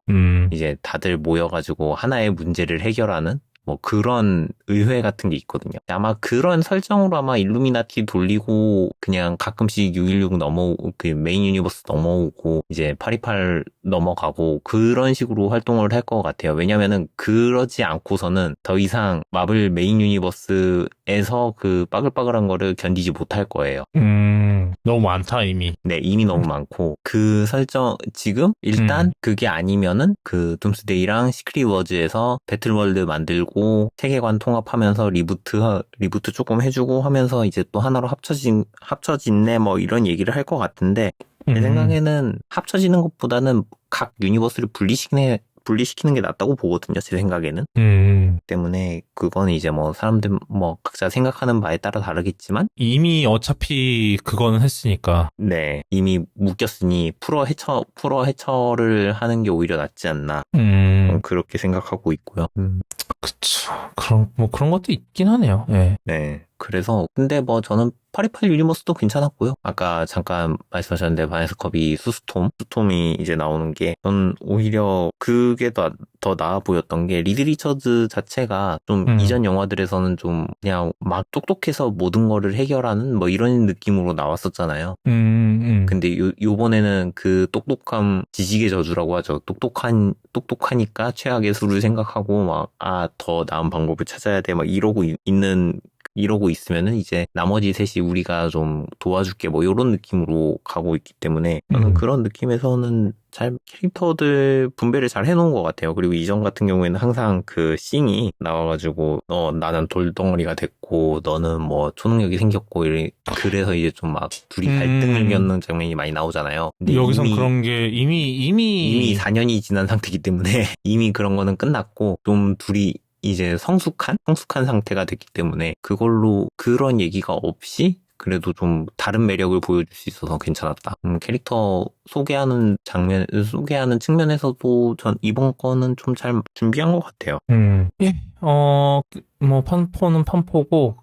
이제 다들 모여가지고 하나의 문제를 해결하는 뭐 그런 의회 같은 게 있거든요. 아마 그런 설정으로 아마 일루미나티 돌리고 그냥 가끔씩 616 그 메인 유니버스 넘어오고 이제 828 넘어가고 그런 식으로 활동을 할 것 같아요. 왜냐면은 그러지 않고서는 더 이상 마블 메인 유니버스에서 그 빠글빠글한 거를 견디지 못할 거예요. 너무 많다 이미. 네, 이미 너무 많고 그 설정 지금 일단 그게 아니면은 그 둠스데이랑 시크릿 워즈에서 배틀월드 만들고 세계관 통합하면서 리부트 조금 해주고 하면서 이제 또 하나로 합쳐진네 뭐 이런 얘기를 할 것 같은데 제 생각에는 합쳐지는 것보다는 각 유니버스를 분리시키는 게 낫다고 보거든요. 제 생각에는. 때문에 그거는 이제 뭐 사람들 뭐 각자 생각하는 바에 따라 다르겠지만 이미 어차피 그거는 했으니까. 네, 이미 묶였으니 풀어 해처를 하는 게 오히려 낫지 않나. 그렇게 생각하고 있고요. 그쵸. 그런 것도 있긴 하네요. 예. 네. 그래서 근데 뭐 저는 828 유니버스도 괜찮았고요. 아까 잠깐 말씀하셨는데 바네스 커비 수스톰이 이제 나오는 게 전 오히려 그게 더 나아 보였던 게 리드 리처즈 자체가 좀 이전 영화들에서는 좀 그냥 막 똑똑해서 모든 거를 해결하는 뭐 이런 느낌으로 나왔었잖아요. 근데 요번에는 그 똑똑함 지식의 저주라고 하죠. 똑똑하니까 최악의 수를 생각하고 더 나은 방법을 찾아야 돼 막 이러고 있으면은 이제 나머지 셋이 우리가 좀 도와줄게 뭐 이런 느낌으로 가고 있기 때문에 저는 그런 느낌에서는 잘 캐릭터들 분배를 잘 해놓은 것 같아요. 그리고 이전 같은 경우에는 항상 그 씬이 나와가지고 나는 돌덩어리가 됐고 너는 뭐 초능력이 생겼고 그래서 이제 좀 막 둘이 갈등을 겪는 장면이 많이 나오잖아요. 근데 여기선 그런 게 이미 4년이 지난 상태이기 때문에 이미 그런 거는 끝났고 좀 둘이 이제 성숙한 상태가 됐기 때문에 그걸로 그런 얘기가 없이 그래도 좀 다른 매력을 보여줄 수 있어서 괜찮았다. 캐릭터 소개하는 측면에서도 전 이번 거는 좀 잘 준비한 것 같아요. 예, 뭐, 판포는 판포고,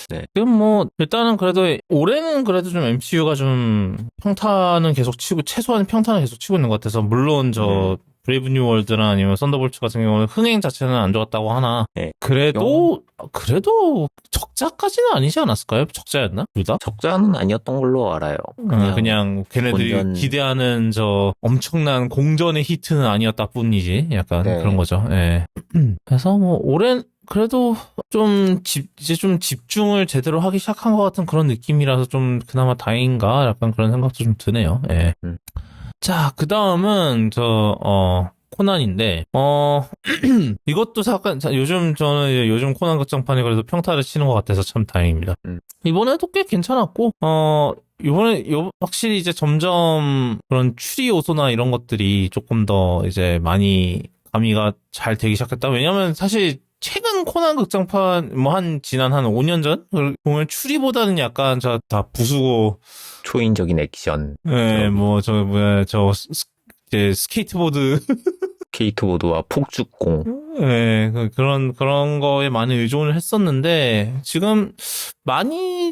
네. 지금 뭐, 일단은 그래도, 올해는 그래도 좀 MCU가 좀 평타는 계속 치고, 최소한 평타는 계속 치고 있는 것 같아서, 물론 브레이브 뉴 월드나 아니면 썬더볼츠 같은 경우는 흥행 자체는 안 좋았다고 하나, 네. 그래도 적자까지는 아니지 않았을까요? 적자였나? 둘 다? 적자는 아니었던 걸로 알아요. 그냥 걔네들이 본전... 기대하는 엄청난 공전의 히트는 아니었다 뿐이지. 약간 네. 그런 거죠. 예. 그래서 뭐, 올해는 그래도 이제 좀 집중을 제대로 하기 시작한 것 같은 그런 느낌이라서 좀 그나마 다행인가? 약간 그런 생각도 좀 드네요. 예. 자, 그 다음은 코난인데, 이것도 저는 요즘 코난 극장판이 그래도 평타를 치는 것 같아서 참 다행입니다. 이번에도 꽤 괜찮았고, 확실히 이제 점점 그런 추리 요소나 이런 것들이 조금 더 이제 많이 가미가 잘 되기 시작했다. 왜냐면 사실 최근 코난 극장판, 지난 한 5년 전? 보면 추리보다는 약간 다 부수고, 초인적인 액션. 네, 이제 스케이트보드. 스케이트보드와 폭죽공. 네, 그런 거에 많이 의존을 했었는데, 지금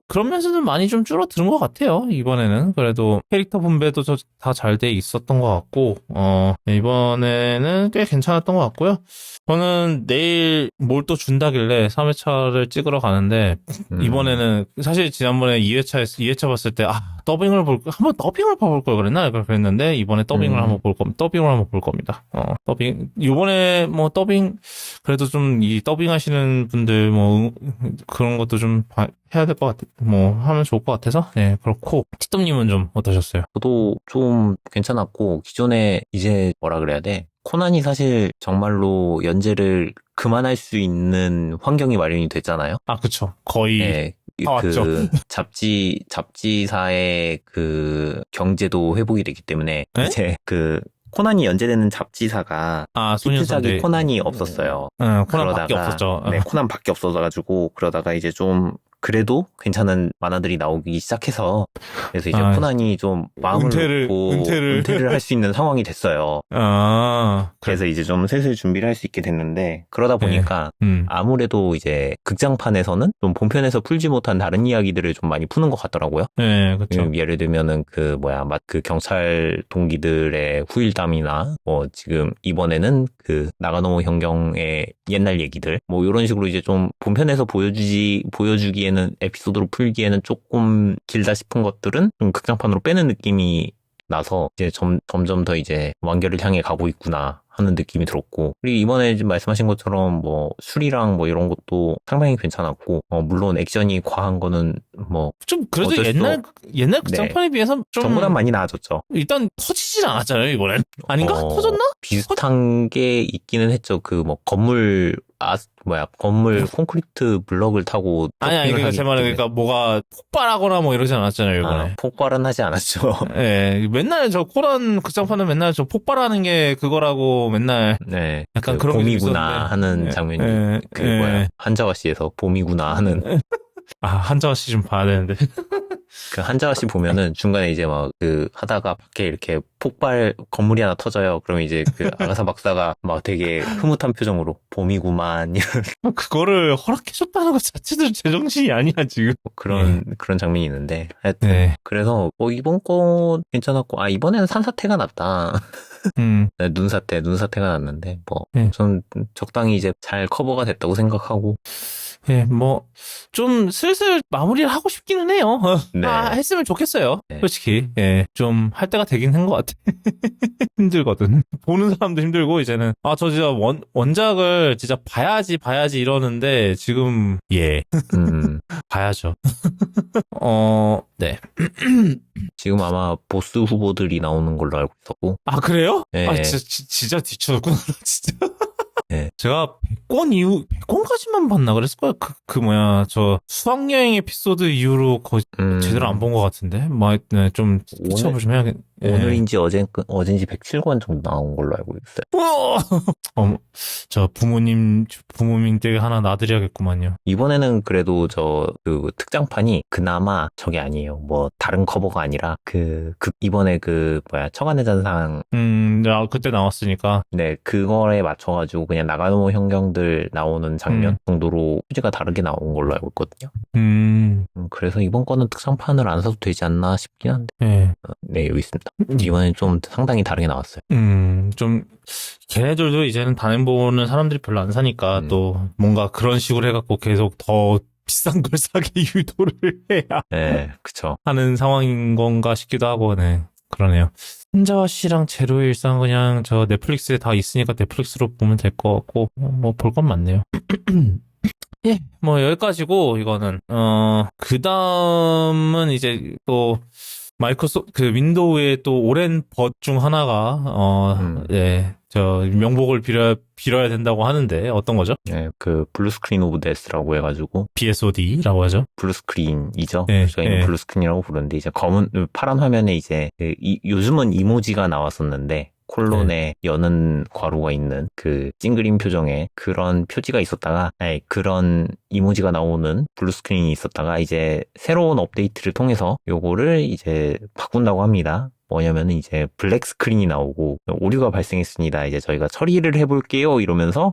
그런 면에서는 많이 좀 줄어드는 것 같아요, 이번에는. 그래도 캐릭터 분배도 다 잘 돼 있었던 것 같고, 이번에는 꽤 괜찮았던 것 같고요. 저는 내일 뭘 또 준다길래 3회차를 찍으러 가는데, 이번에는, 사실 지난번에 2회차 봤을 때, 한번 더빙을 봐볼 걸 그랬나? 그랬는데, 이번에 더빙을 한번 볼 겁니다. 이번에 더빙, 그래도 좀 이 더빙 하시는 분들 그런 것도 좀 해야 될 것 하면 좋을 것 같아서, 네, 그렇고, 티덤님은 좀 어떠셨어요? 저도 좀 괜찮았고, 기존에 이제 뭐라 그래야 돼? 코난이 사실 정말로 연재를 그만할 수 있는 환경이 마련이 됐잖아요? 그쵸. 거의. 네. 왔죠. 잡지사의 경제도 회복이 됐기 때문에, 네? 이제 코난이 연재되는 잡지사가 히트작이 코난이 없었어요. 코난밖에 없었죠. 네, 코난밖에 없어가지고 그러다가 이제 좀 그래도 괜찮은 만화들이 나오기 시작해서 그래서 이제 코난이 좀 마음을 놓고 은퇴를 할 수 있는 상황이 됐어요. 그래서 이제 좀 슬슬 준비를 할 수 있게 됐는데 그러다 보니까 아무래도 이제 극장판에서는 좀 본편에서 풀지 못한 다른 이야기들을 좀 많이 푸는 것 같더라고요. 네, 그렇죠. 예를 들면은 경찰 동기들의 후일담이나 지금 이번에는 나가노 현경의 옛날 얘기들 이런 식으로 이제 좀 본편에서 보여주기에는 에피소드로 풀기에는 조금 길다 싶은 것들은 좀 극장판으로 빼는 느낌이 나서 이제 점점 더 이제 완결을 향해 가고 있구나 하는 느낌이 들었고 그리고 이번에 말씀하신 것처럼 수리랑 이런 것도 상당히 괜찮았고 물론 액션이 과한 거는 좀 그래도 옛날 극장판에 비해서 좀 전보다 많이 나아졌죠. 일단 터지진 않았잖아요 이번엔. 아닌가? 터졌나? 비슷한 게 있기는 했죠. 건물 콘크리트 블럭을 타고 그러니까 제 말은 뭐가 폭발하거나 이러지 않았잖아요 이번에. 폭발은 하지 않았죠. 네, 맨날 코난 극장판은 맨날 폭발하는 게 그거라고 맨날. 네, 약간 그런 봄이구나 하는 장면이 한자와 씨에서 봄이구나 하는. 한자와 씨 좀 봐야 되는데. 한자와 씨 보면은 중간에 이제 하다가 밖에 이렇게 건물이 하나 터져요. 그러면 이제 아가사 박사가 되게 흐뭇한 표정으로 봄이구만. 그거를 허락해줬다는 것 자체도 제정신이 아니야, 지금. 그런 장면이 있는데. 하여튼. 그래서 이번 거 괜찮았고, 이번에는 산사태가 났다. 눈사태가 났는데, 좀 적당히 이제 잘 커버가 됐다고 생각하고. 예, 좀 슬슬 마무리를 하고 싶기는 해요. 네. 했으면 좋겠어요. 네. 솔직히. 예, 좀 할 때가 되긴 한 것 같아. 힘들거든. 보는 사람도 힘들고, 이제는. 저 진짜 원작을 진짜 봐야지 이러는데, 지금, 봐야죠. 네. 지금 아마 보스 후보들이 나오는 걸로 알고 있었고. 그래요? 네. 진짜 뒤쳐졌구나, 진짜. 네. 제가 100권까지만 봤나 그랬을거예요. 수학여행 에피소드 이후로 거의 제대로 안 본 것 같은데. 좀 뒤쳐보시면 해야겠. 오늘인지 어젠지 107권 정도 나온 걸로 알고 있어요. 저 부모님 댁에 하나 놔드려야겠구만요. 이번에는 그래도 그 특장판이 그나마 저게 아니에요. 뭐 다른 커버가 아니라 이번에 처간의 잔상. 그때 나왔으니까. 네, 그거에 맞춰가지고 그냥 나가노 형경들 나오는 장면 정도로 표지가 다르게 나온 걸로 알고 있거든요. 그래서 이번 거는 특장판을 안 사도 되지 않나 싶긴 한데. 네, 여기 있습니다. 이번엔 좀 상당히 다르게 나왔어요. 좀 걔네들도 이제는 단행 보는 사람들이 별로 안 사니까 또 뭔가 그런 식으로 해갖고 계속 더 비싼 걸 사게 유도를 해야 네, 그쵸. 하는 상황인 건가 싶기도 하고, 네. 그러네요. 혼자와 씨랑 제로의 일상 그냥 저 넷플릭스에 다 있으니까 넷플릭스로 보면 될 것 같고, 뭐 볼 건 많네요. 예, 뭐 여기까지고 이거는 그 다음은 이제 또 윈도우의 또 오랜 벗 중 하나가 저 명복을 빌어야 된다고 하는데 어떤 거죠? 네, 블루스크린 오브 데스라고 해가지고 BSOD라고 하죠. 블루스크린이죠. 네, 저희는 블루스크린이라고 부르는데 이제 파란 화면에 이제 요즘은 이모지가 나왔었는데 콜론에 여는 괄호가 있는 그 찡그린 표정에 그런 표지가 있었다가 그런 이모지가 나오는 블루스크린이 있었다가 이제 새로운 업데이트를 통해서 요거를 이제 바꾼다고 합니다. 뭐냐면은 이제 블랙 스크린이 나오고 오류가 발생했습니다. 이제 저희가 처리를 해볼게요 이러면서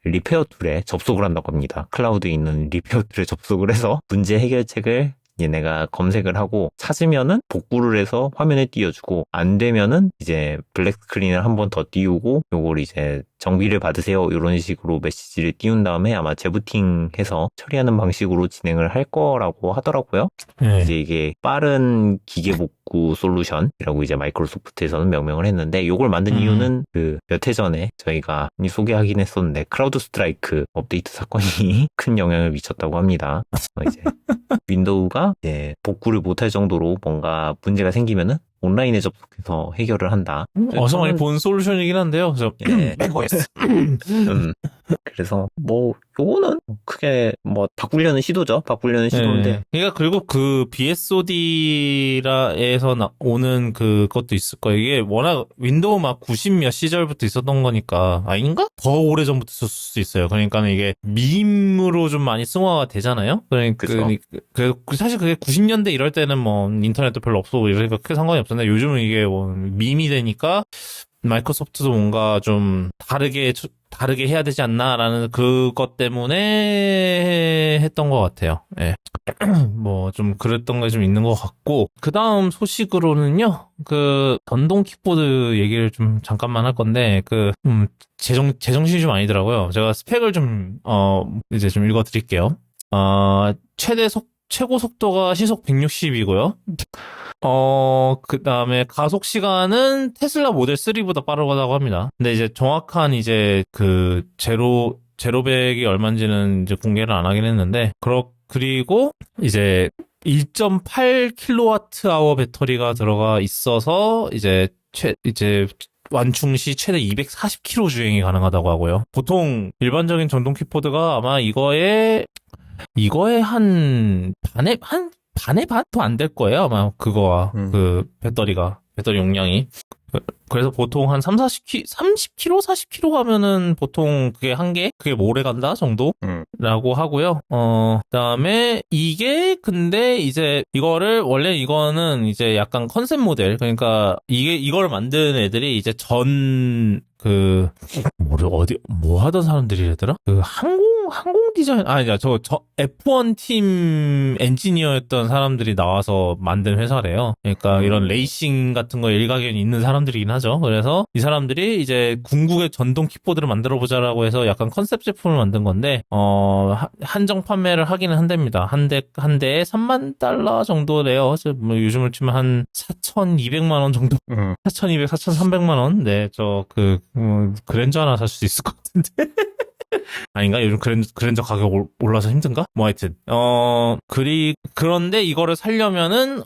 리페어 툴에 접속을 한다고 합니다. 클라우드에 있는 리페어 툴에 접속을 해서 문제 해결책을 얘네가 검색을 하고 찾으면은 복구를 해서 화면에 띄워주고 안 되면은 이제 블랙 스크린을 한 번 더 띄우고 요걸 이제 정비를 받으세요 이런 식으로 메시지를 띄운 다음에 아마 재부팅해서 처리하는 방식으로 진행을 할 거라고 하더라고요. 이제 이게 빠른 기계 복구 솔루션이라고 이제 마이크로소프트에서는 명명을 했는데 요걸 만든 이유는 몇 해 전에 저희가 소개하긴 했었는데 크라우드 스트라이크 업데이트 사건이 큰 영향을 미쳤다고 합니다. 이제 윈도우가 이제 복구를 못할 정도로 뭔가 문제가 생기면은 온라인에 접속해서 해결을 한다. 어서 많이 본 솔루션이긴 한데요. macOS. 그래서 요거는 크게 바꾸려는 시도죠. 바꾸려는 시도인데. 그러니까 그리고 BSOD라에서 오는 그것도 있을 거예요. 이게 워낙 윈도우 막 90몇 시절부터 있었던 거니까 아닌가? 더 오래 전부터 있었을 수 있어요. 그러니까 이게 밈으로 좀 많이 승화가 되잖아요. 그러니까 사실 그게 90년대 이럴 때는 인터넷도 별로 없고 이러니까 크게 상관이 없었는데 요즘은 이게 밈이 되니까 마이크로소프트도 뭔가 좀 다르게 해야 되지 않나라는 그것 때문에 했던 것 같아요. 예. 좀 그랬던 게 좀 있는 것 같고, 그 다음 소식으로는요, 전동 킥보드 얘기를 좀 잠깐만 할 건데, 제정신이 좀 아니더라고요. 제가 스펙을 이제 좀 읽어 드릴게요. 최고 속도가 시속 160이고요. 그 다음에 가속 시간은 테슬라 모델 3보다 빠르다고 합니다. 근데 이제 정확한 이제 제로백이 얼마인지는 이제 공개를 안 하긴 했는데, 그리고 이제 1.8kWh 배터리가 들어가 있어서 이제 완충 시 최대 240km 주행이 가능하다고 하고요. 보통 일반적인 전동 킥보드가 아마 이거에 한 반의 반도 안 될 거예요. 아마 그거와 배터리 용량이. 그래서 보통 한 30km, 40km 가면은 보통 그게 그게 오래 간다 정도라고 하고요. 그다음에 근데 이제 원래 이거는 이제 약간 컨셉 모델, 그러니까 이걸 만든 애들이 이제 뭐 하던 사람들이랬더라? 항공 디자인, 저 F1 팀 엔지니어였던 사람들이 나와서 만든 회사래요. 그러니까 이런 레이싱 같은 거 일가견이 있는 사람들이긴 하죠. 그래서 이 사람들이 이제 궁극의 전동 킥보드를 만들어보자라고 해서 약간 컨셉 제품을 만든 건데, 한정 판매를 하기는 한답니다. 한 대에 $30,000 정도래요. 요즘을 치면 한 4,200만 원 정도? 4,200, 4,300만 원? 네, 그랜저 하나 살 수 있을 것 같은데. 아닌가? 요즘 그랜저 가격 올라서 힘든가? 뭐 하여튼. 그런데 이거를 살려면은,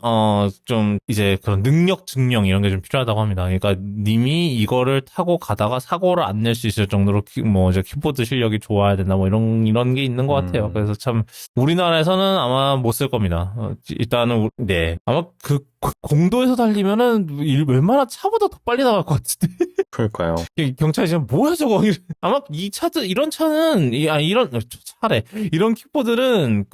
좀 이제 그런 능력 증명 이런 게 좀 필요하다고 합니다. 그러니까 님이 이거를 타고 가다가 사고를 안 낼 수 있을 정도로 뭐 이제 키보드 실력이 좋아야 된다 뭐 이런 게 있는 것 같아요. 그래서 참 우리나라에서는 아마 못 쓸 겁니다. 일단은, 네. 아마 공도에서 달리면은 웬만한 차보다 더 빨리 나갈 것 같은데. 그럴까요? 경찰이 지금 뭐야 저거 아마 이런 차는 이런 차래 이런 킥보드는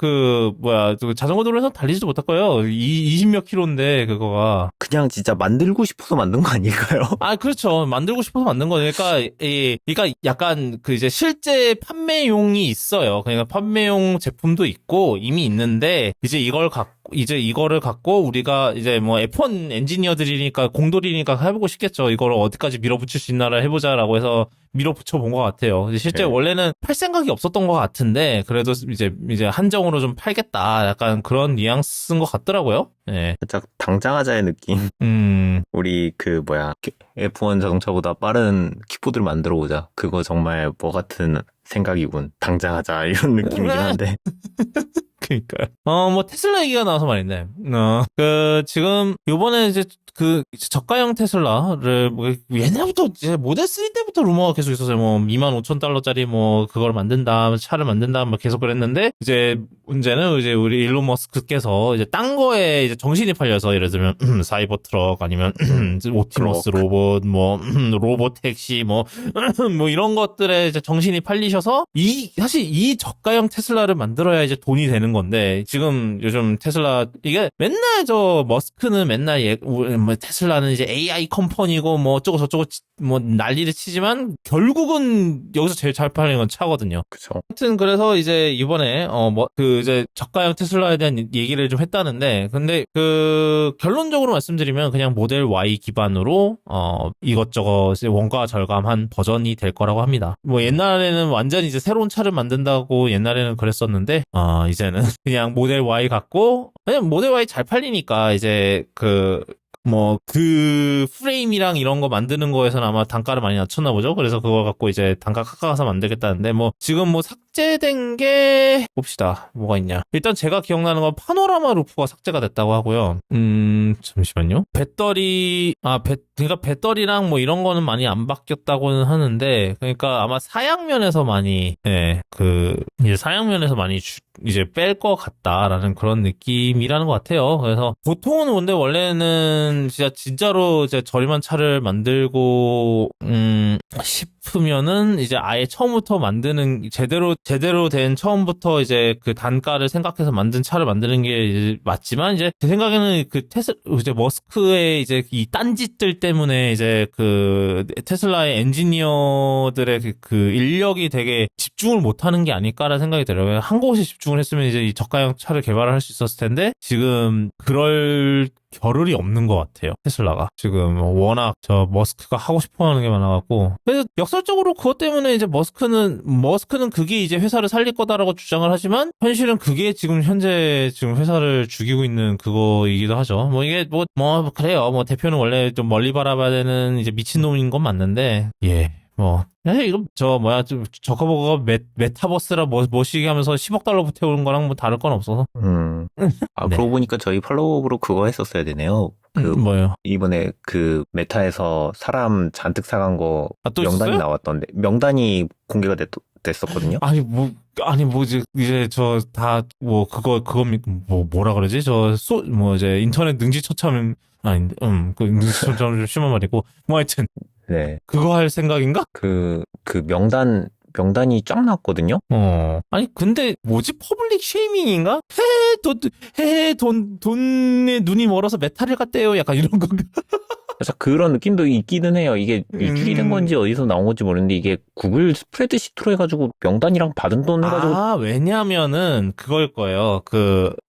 자전거 도로에서 달리지도 못할 거예요. 20몇 킬로인데 그거가 그냥 진짜 만들고 싶어서 만든 거 아닐까요? 그렇죠. 만들고 싶어서 만든 거니까 그러니까 약간 그 이제 실제 판매용이 있어요. 그러니까 판매용 제품도 있고 이미 있는데 이거를 갖고 우리가 이제 뭐 F1 엔지니어들이니까 공돌이니까 해보고 싶겠죠. 이걸 어디까지 밀어붙일 수 있나를 해보자라고 해서 밀어붙여 본 것 같아요. 실제 원래는 팔 생각이 없었던 것 같은데 그래도 이제 한정으로 좀 팔겠다. 약간 그런 뉘앙스인 것 같더라고요. 네. 살짝 당장하자의 느낌. 우리 F1 자동차보다 빠른 킥보드를 만들어 보자. 그거 정말 뭐 같은 생각이군. 당장하자 이런 느낌이긴 한데. 그니까요. 뭐 테슬라 얘기가 나와서 말인데, 지금 요번에 이제 저가형 테슬라를 옛날부터 이제 모델 3 때부터 루머가 계속 있었어요. 뭐 25,000달러짜리 뭐 그걸 만든다, 차를 만든다, 뭐 계속 그랬는데 이제 문제는 이제 우리 일론 머스크께서 이제 딴 거에 이제 정신이 팔려서 예를 들면 사이버 트럭 아니면 옵티머스 로봇 뭐 로봇 택시 뭐 이런 것들에 이제 정신이 팔리셔서 사실 이 저가형 테슬라를 만들어야 이제 돈이 되는 건데 지금 요즘 테슬라 이게 맨날 머스크는 맨날 뭐 테슬라는 이제 AI 컴퍼니고 뭐 어쩌고 저쩌고 뭐 난리를 치지만 결국은 여기서 제일 잘 팔리는 건 차거든요. 그렇죠. 하여튼 그래서 이제 이번에 이제 저가형 테슬라에 대한 얘기를 좀 했다는데 근데 결론적으로 말씀드리면 그냥 모델 Y 기반으로 이것저것 원가 절감한 버전이 될 거라고 합니다. 뭐 옛날에는 완전 이제 새로운 차를 만든다고 옛날에는 그랬었는데 이제는 그냥 모델 Y 갖고 그냥 모델 Y 잘 팔리니까 이제 프레임이랑 이런 거 만드는 거에서는 아마 단가를 많이 낮췄나 보죠. 그래서 그거 갖고 이제 단가 깎아서 만들겠다는데 지금 삭제된 게 봅시다. 뭐가 있냐. 일단 제가 기억나는 건 파노라마 루프가 삭제가 됐다고 하고요. 잠시만요. 그러니까 배터리랑 뭐 이런 거는 많이 안 바뀌었다고는 하는데 그러니까 아마 사양면에서 많이 이제 사양면에서 많이 이제 뺄 것 같다라는 그런 느낌이라는 것 같아요. 그래서 보통은 근데 원래는 진짜로 이제 저렴한 차를 만들고 싶으면은 이제 아예 처음부터 만드는 제대로 된 처음부터 이제 그 단가를 생각해서 만든 차를 만드는 게 이제 맞지만 이제 제 생각에는 이제 머스크의 이제 이 딴짓들 때문에 이제 테슬라의 엔지니어들의 인력이 되게 집중을 못하는 게 아닐까라는 생각이 들어요. 한 곳에 집중을 했으면 이제 이 저가형 차를 개발을 할 수 있었을 텐데 지금 그럴 겨를이 없는 것 같아요. 테슬라가 지금 워낙 머스크가 하고 싶어하는 게 많아갖고 그래서 역설적으로 그것 때문에 이제 머스크는 그게 이제 회사를 살릴 거다라고 주장을 하지만 현실은 그게 지금 현재 회사를 죽이고 있는 그거이기도 하죠. 이게 그래요. 대표는 원래 좀 멀리 바라봐야 되는 이제 미친놈인 건 맞는데 사실 이거 저거버거가 메타버스라 뭐시기 하면서 10억 달러 보태오는 거랑 뭐 다를 건 없어서. 네. 그러고 보니까 저희 팔로우업으로 그거 했었어야 되네요. 뭐요? 이번에 메타에서 사람 잔뜩 사간 거 또 명단이 있었어요? 나왔던데 명단이 공개가 됐었거든요. 이제 뭐라 그러지? 이제 인터넷 능지처참 아닌데 능지처참 좀 심한 말이고 하여튼 네. 그거 할 생각인가? 그 명단이 쫙 나왔거든요. 근데 퍼블릭 쉐이밍인가? 돈에 눈이 멀어서 메탈을 갖대요. 약간 이런 건가? 그래서 그런 느낌도 있기는 해요. 이게 일출이 된 건지 어디서 나온 건지 모르는데 이게 구글 스프레드시트로 해가지고 명단이랑 받은 돈 해가지고 왜냐면은 그걸 거예요.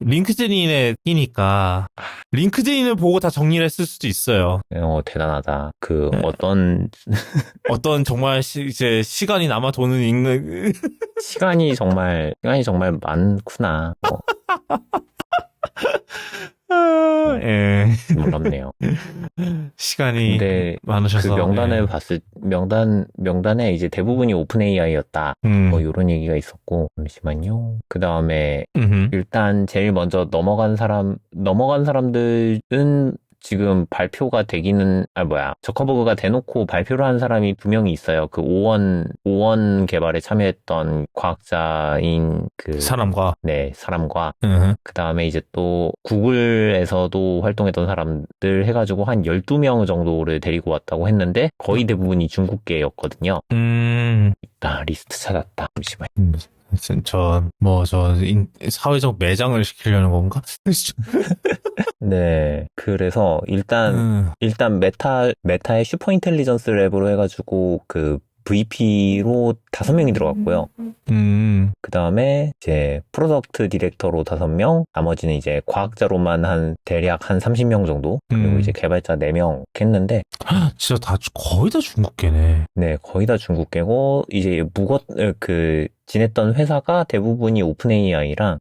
링크드인에 끼니까 링크드인을 보고 다 정리를 했을 수도 있어요. 대단하다. 어떤 정말 이제 시간이 남아 도는 읽는 시간이 정말 많구나. 예. 놀랍네요. 시간이 근데 많으셔서. 그 명단을 예. 봤을 명단에 이제 대부분이 오픈 AI였다. 뭐 이런 얘기가 있었고 잠시만요. 그 다음에 일단 제일 먼저 넘어간 사람들은 지금 발표가 되기는, 저커버그가 대놓고 발표를 한 사람이 2명이 있어요. 그 오원 개발에 참여했던 과학자인 사람과. 네, 사람과, 그 다음에 이제 또 구글에서도 활동했던 사람들 해가지고 한 12명 정도를 데리고 왔다고 했는데 거의 대부분이 중국계였거든요. 리스트 찾았다. 잠시만요. 사회적 매장을 시키려는 건가? 네. 그래서 일단 메타의 슈퍼 인텔리전스 랩으로 해가지고 VP로 5명이 들어갔고요. 그 다음에 이제 프로덕트 디렉터로 5명, 나머지는 이제 과학자로만 대략 한 30명 정도, 그리고 이제 개발자 4명 했는데, 진짜 거의 다 중국계네. 네, 거의 다 중국계고, 이제 지냈던 회사가 대부분이 오픈 AI랑,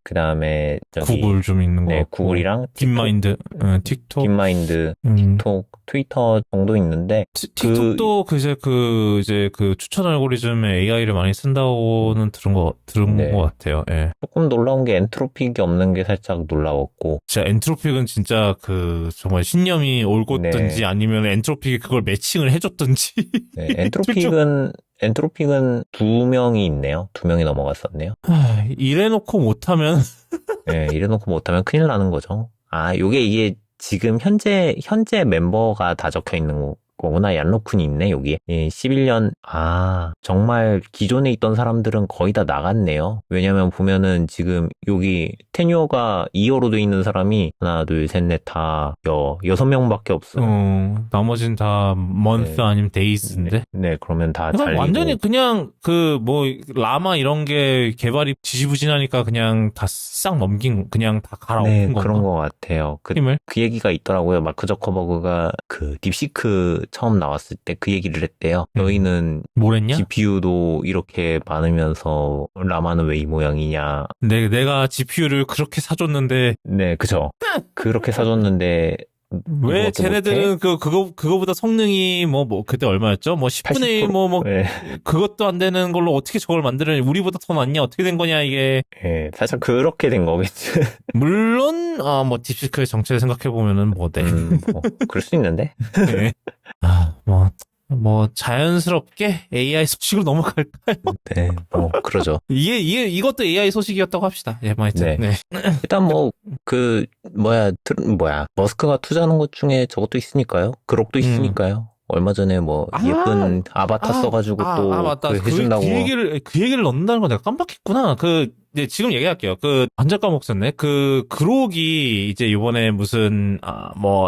그 다음에 구글 좀 있는 거. 네, 구글이랑 딥마인드, 틱톡, 틱톡, 트위터 정도 있는데, 틱톡도 이제 추천 알고리즘에 AI를 많이 쓴다고는 들은 것 같아요. 예. 조금 놀라운 게 엔트로픽이 없는 게 살짝 놀라웠고. 진짜 엔트로픽은 진짜 정말 신념이 올곧든지 네. 아니면 엔트로픽이 그걸 매칭을 해줬든지. 네, 엔트로픽은 2명이 있네요. 2명이 넘어갔었네요. 이래놓고 못하면. 네, 이래놓고 못하면 큰일 나는 거죠. 이게 지금 현재 멤버가 다 적혀 있는 거구나. 얀로쿤이 있네, 여기에. 예, 11년, 정말 기존에 있던 사람들은 거의 다 나갔네요. 왜냐면 보면은 지금 여기 테뉴어가 2어로 돼 있는 사람이 하나, 둘, 셋, 넷, 다 6명밖에 없어요. 나머진 다 month 네. 아니면 days인데? 네, 그러면 다 그러니까 잘리고. 완전히 그냥 라마 이런 게 개발이 지지부진하니까 그냥 다 싹 넘긴, 그냥 다 갈아엎은 네, 건가? 그런 것 같아요. 힘을? 그 얘기가 있더라고요. 마크 저커버그가 딥시크 처음 나왔을 때 그 얘기를 했대요. 너희는 뭐랬냐? GPU도 이렇게 많으면서 라마는 왜 이 모양이냐. 내가 GPU를 그렇게 사줬는데 네, 그죠. 그렇게 사줬는데 왜 그것도 쟤네들은 그거보다 성능이 그때 얼마였죠? 10분의 1 네. 그것도 안 되는 걸로 어떻게 저걸 만드느냐, 우리보다 더 낫냐, 어떻게 된 거냐, 이게. 네, 살짝 그렇게 된 거겠지. 물론, 딥시크의 정체를 생각해보면은 네. 그럴 수 있는데. 네. 자연스럽게 AI 소식으로 넘어갈까요? 네, 그러죠. 이것도 AI 소식이었다고 합시다. 예, 네. 네. 일단 머스크가 투자하는 것 중에 저것도 있으니까요. 그럭도 있으니까요. 얼마 전에 예쁜 아바타 써가지고 맞다. 해준다고. 그 얘기를 넣는다는 거 내가 깜빡했구나. 네, 지금 얘기할게요. 완전 까먹었네. 그록이 이제 요번에 무슨,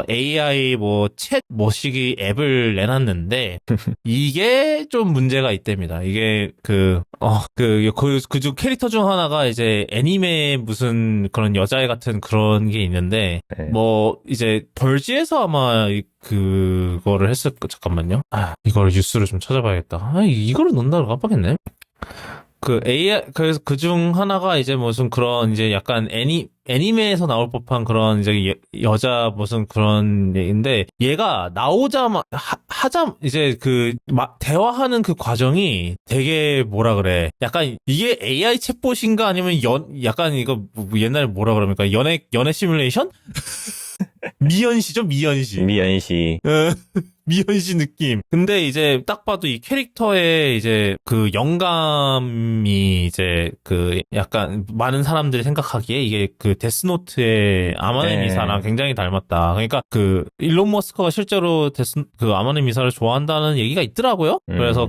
AI 챗 머시기 앱을 내놨는데, 이게 좀 문제가 있답니다. 이게 그중 캐릭터 중 하나가 이제 애니메 무슨 그런 여자애 같은 그런 게 있는데, 네. 이제 벌지에서 아마 그거를 잠깐만요. 이걸 뉴스를 좀 찾아봐야겠다. 이거를 넣는다고 깜빡했네. 그래서 그중 하나가 이제 무슨 그런 이제 약간 애니메에서 나올 법한 그런 이제 여자 무슨 그런 얘기인데, 얘가 이제 대화하는 그 과정이 되게 뭐라 그래. 약간 이게 AI 챗봇인가 아니면 약간 이거 옛날에 뭐라 그럽니까? 연애 시뮬레이션? 미연시죠? 미연시. 미연시 느낌. 근데 이제 딱 봐도 이 캐릭터의 이제 영감이 이제 약간 많은 사람들이 생각하기에 이게 데스노트의 아마네 네. 미사랑 굉장히 닮았다. 그러니까 일론 머스크가 실제로 아마네 미사를 좋아한다는 얘기가 있더라고요. 그래서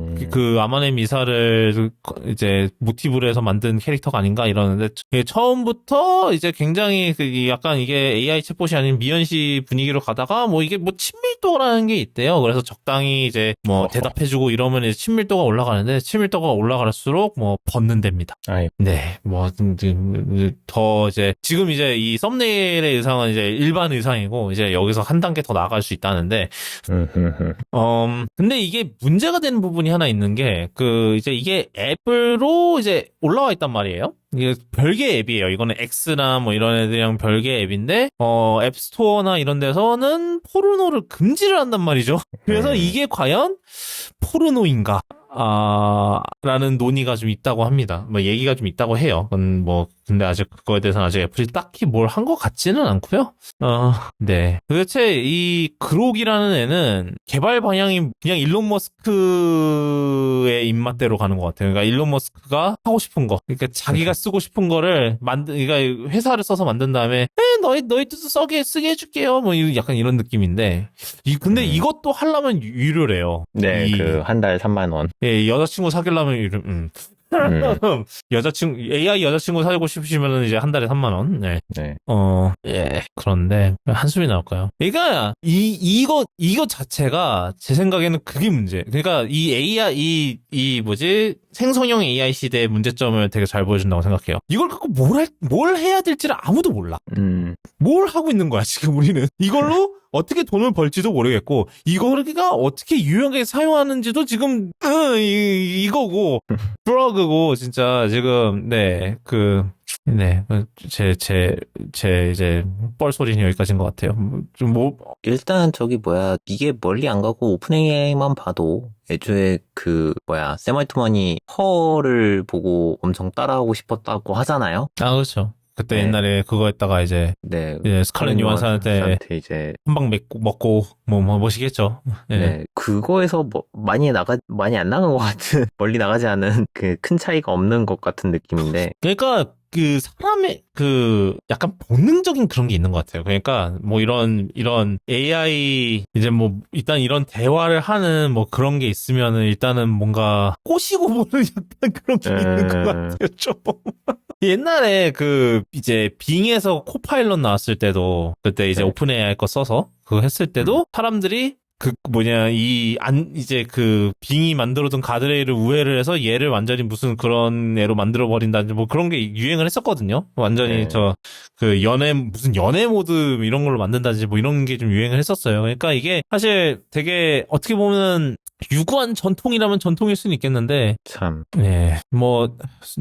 아마네 미사를 이제 모티브로 해서 만든 캐릭터가 아닌가 이러는데, 처음부터 이제 굉장히 약간 이게 AI 챗봇이 아닌 미연시 분위기로 가다가 이게 친밀도라는 게 있대요. 그래서 적당히 이제 대답해주고 이러면 이제 친밀도가 올라가는데, 친밀도가 올라갈수록 벗는답니다. 네, 더 이제 지금 이제 이 썸네일의 의상은 이제 일반 의상이고, 이제 여기서 한 단계 더 나아갈 수 있다는데, 근데 이게 문제가 되는 부분이 하나 있는 게, 이제 이게 앱으로 이제 올라와 있단 말이에요. 이게 별개 앱이에요. 이거는 X나 뭐 이런 애들이랑 별개 앱인데, 앱스토어나 이런 데서는 포르노를 금지를 한단 말이죠. 그래서 이게 과연 포르노인가? 라는 논의가 좀 있다고 합니다. 뭐 얘기가 좀 있다고 해요. 근데 아직 그거에 대해서는 아직 애플이 딱히 뭘 한 것 같지는 않고요. 네. 도대체 이 그록이라는 애는 개발 방향이 그냥 일론 머스크의 입맛대로 가는 것 같아요. 그러니까 일론 머스크가 하고 싶은 거, 그러니까 자기가 쓰고 싶은 거를 그러니까 회사를 써서 만든 다음에 너희도 쓰게 해줄게요. 뭐 약간 이런 느낌인데, 근데 이것도 하려면 유료래요. 네, 그 한 달 3만 원. 예, 여자친구 사귀려면 AI 여자친구 사귀고 싶으시면은 이제 한 달에 3만 원. 네. 네. 예. 그런데 한숨이 나올까요? 그러니까 이거 자체가 제 생각에는 그게 문제. 그러니까 이 AI 이 뭐지? 생성형 AI 시대의 문제점을 되게 잘 보여준다고 생각해요. 이걸 갖고 뭘 해야 될지를 아무도 몰라. 뭘 하고 있는 거야, 지금 우리는. 이걸로 어떻게 돈을 벌지도 모르겠고, 이거가 어떻게 유용하게 사용하는지도 지금, 이거고, 드러그고, 진짜, 지금, 제 이제, 뻘소리는 여기까지인 것 같아요. 일단 이게 멀리 안 가고 오픈 AI만 봐도 애초에 샘 알트먼이 허를 보고 엄청 따라하고 싶었다고 하잖아요. 그렇죠. 그때 네. 옛날에 그거 했다가 이제 스칼렛 요한슨한테 이제 한 방 먹고 뭐시겠죠. 네. 네. 그거에서 많이 안 나간 것 같은, 멀리 나가지 않은 큰 차이가 없는 것 같은 느낌인데. 그러니까 사람의 약간 본능적인 그런 게 있는 것 같아요. 그러니까 이런 AI 이제 일단 이런 대화를 하는 그런 게 있으면은 일단은 뭔가 꼬시고 보는 약간 그런 게 있는 것 같아요. 좀. 옛날에 이제 빙에서 코파일럿 나왔을 때도, 그때 이제 오픈 AI 거 써서 그거 했을 때도 사람들이 이제 빙이 만들어둔 가드레일을 우회를 해서 얘를 완전히 무슨 그런 애로 만들어버린다든지 그런 게 유행을 했었거든요. 완전히 무슨 연애 모드 이런 걸로 만든다든지 이런 게 좀 유행을 했었어요. 그러니까 이게 사실 되게 어떻게 보면 유구한 전통이라면 전통일 수는 있겠는데, 참. 네,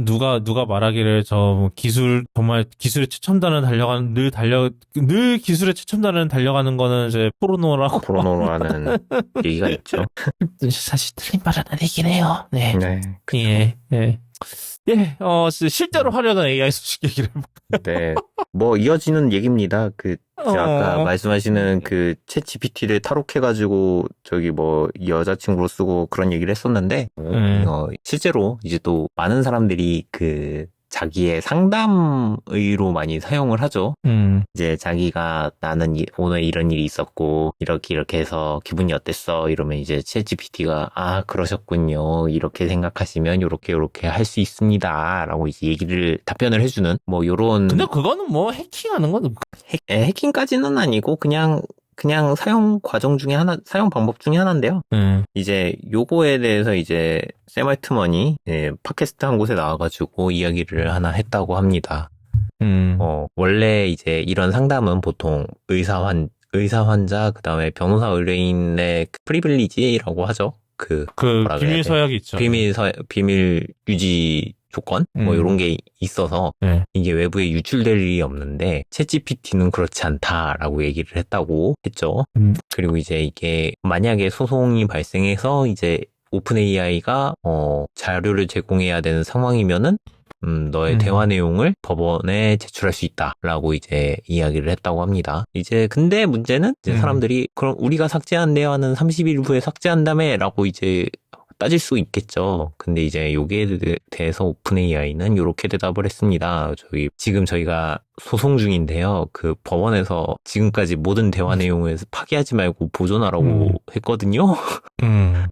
누가 말하기를 정말 기술의 최첨단을 늘 기술의 최첨단을 달려가는 거는 이제 포르노라는 얘기가 있죠. 사실 틀린 말은 아니긴 해요. 네. 네. 예. 실제로 하려는 AI 소식 얘기를 네. 이어지는 얘기입니다. 아까 말씀하시는 챗 GPT를 탈옥해가지고, 여자친구로 쓰고 그런 얘기를 했었는데, 실제로 이제 또 많은 사람들이 자기의 상담의로 많이 사용을 하죠. 이제 자기가 나는 오늘 이런 일이 있었고 이렇게 해서 기분이 어땠어? 이러면 이제 챗GPT가 그러셨군요. 이렇게 생각하시면 요렇게 할 수 있습니다. 라고 이제 답변을 해주는 요런. 근데 그거는 해킹하는 건 해킹까지는 아니고 그냥 사용 방법 중에 하나인데요. 이제 요거에 대해서 이제 샘 알트먼이 팟캐스트 한 곳에 나와가지고 이야기를 하나 했다고 합니다. 원래 이제 이런 상담은 보통 의사 환자 그다음에 변호사 의뢰인의 프리빌리지라고 하죠. 비밀 서약이 있죠. 비밀 유지 조건 이런 게 있어서 이게 외부에 유출될 일이 없는데 챗GPT는 그렇지 않다라고 얘기를 했다고 했죠. 그리고 이제 이게 만약에 소송이 발생해서 이제 오픈 AI가 자료를 제공해야 되는 상황이면은 너의 대화 내용을 법원에 제출할 수 있다라고 이제 이야기를 했다고 합니다. 이제 근데 문제는 이제 사람들이 그럼 우리가 삭제한 대화는 30일 후에 삭제한다며라고 이제 따질 수 있겠죠. 근데 이제 여기에 대해서 오픈 AI는 이렇게 대답을 했습니다. 지금 저희가 소송 중인데요. 법원에서 지금까지 모든 대화 내용을 파기하지 말고 보존하라고 했거든요.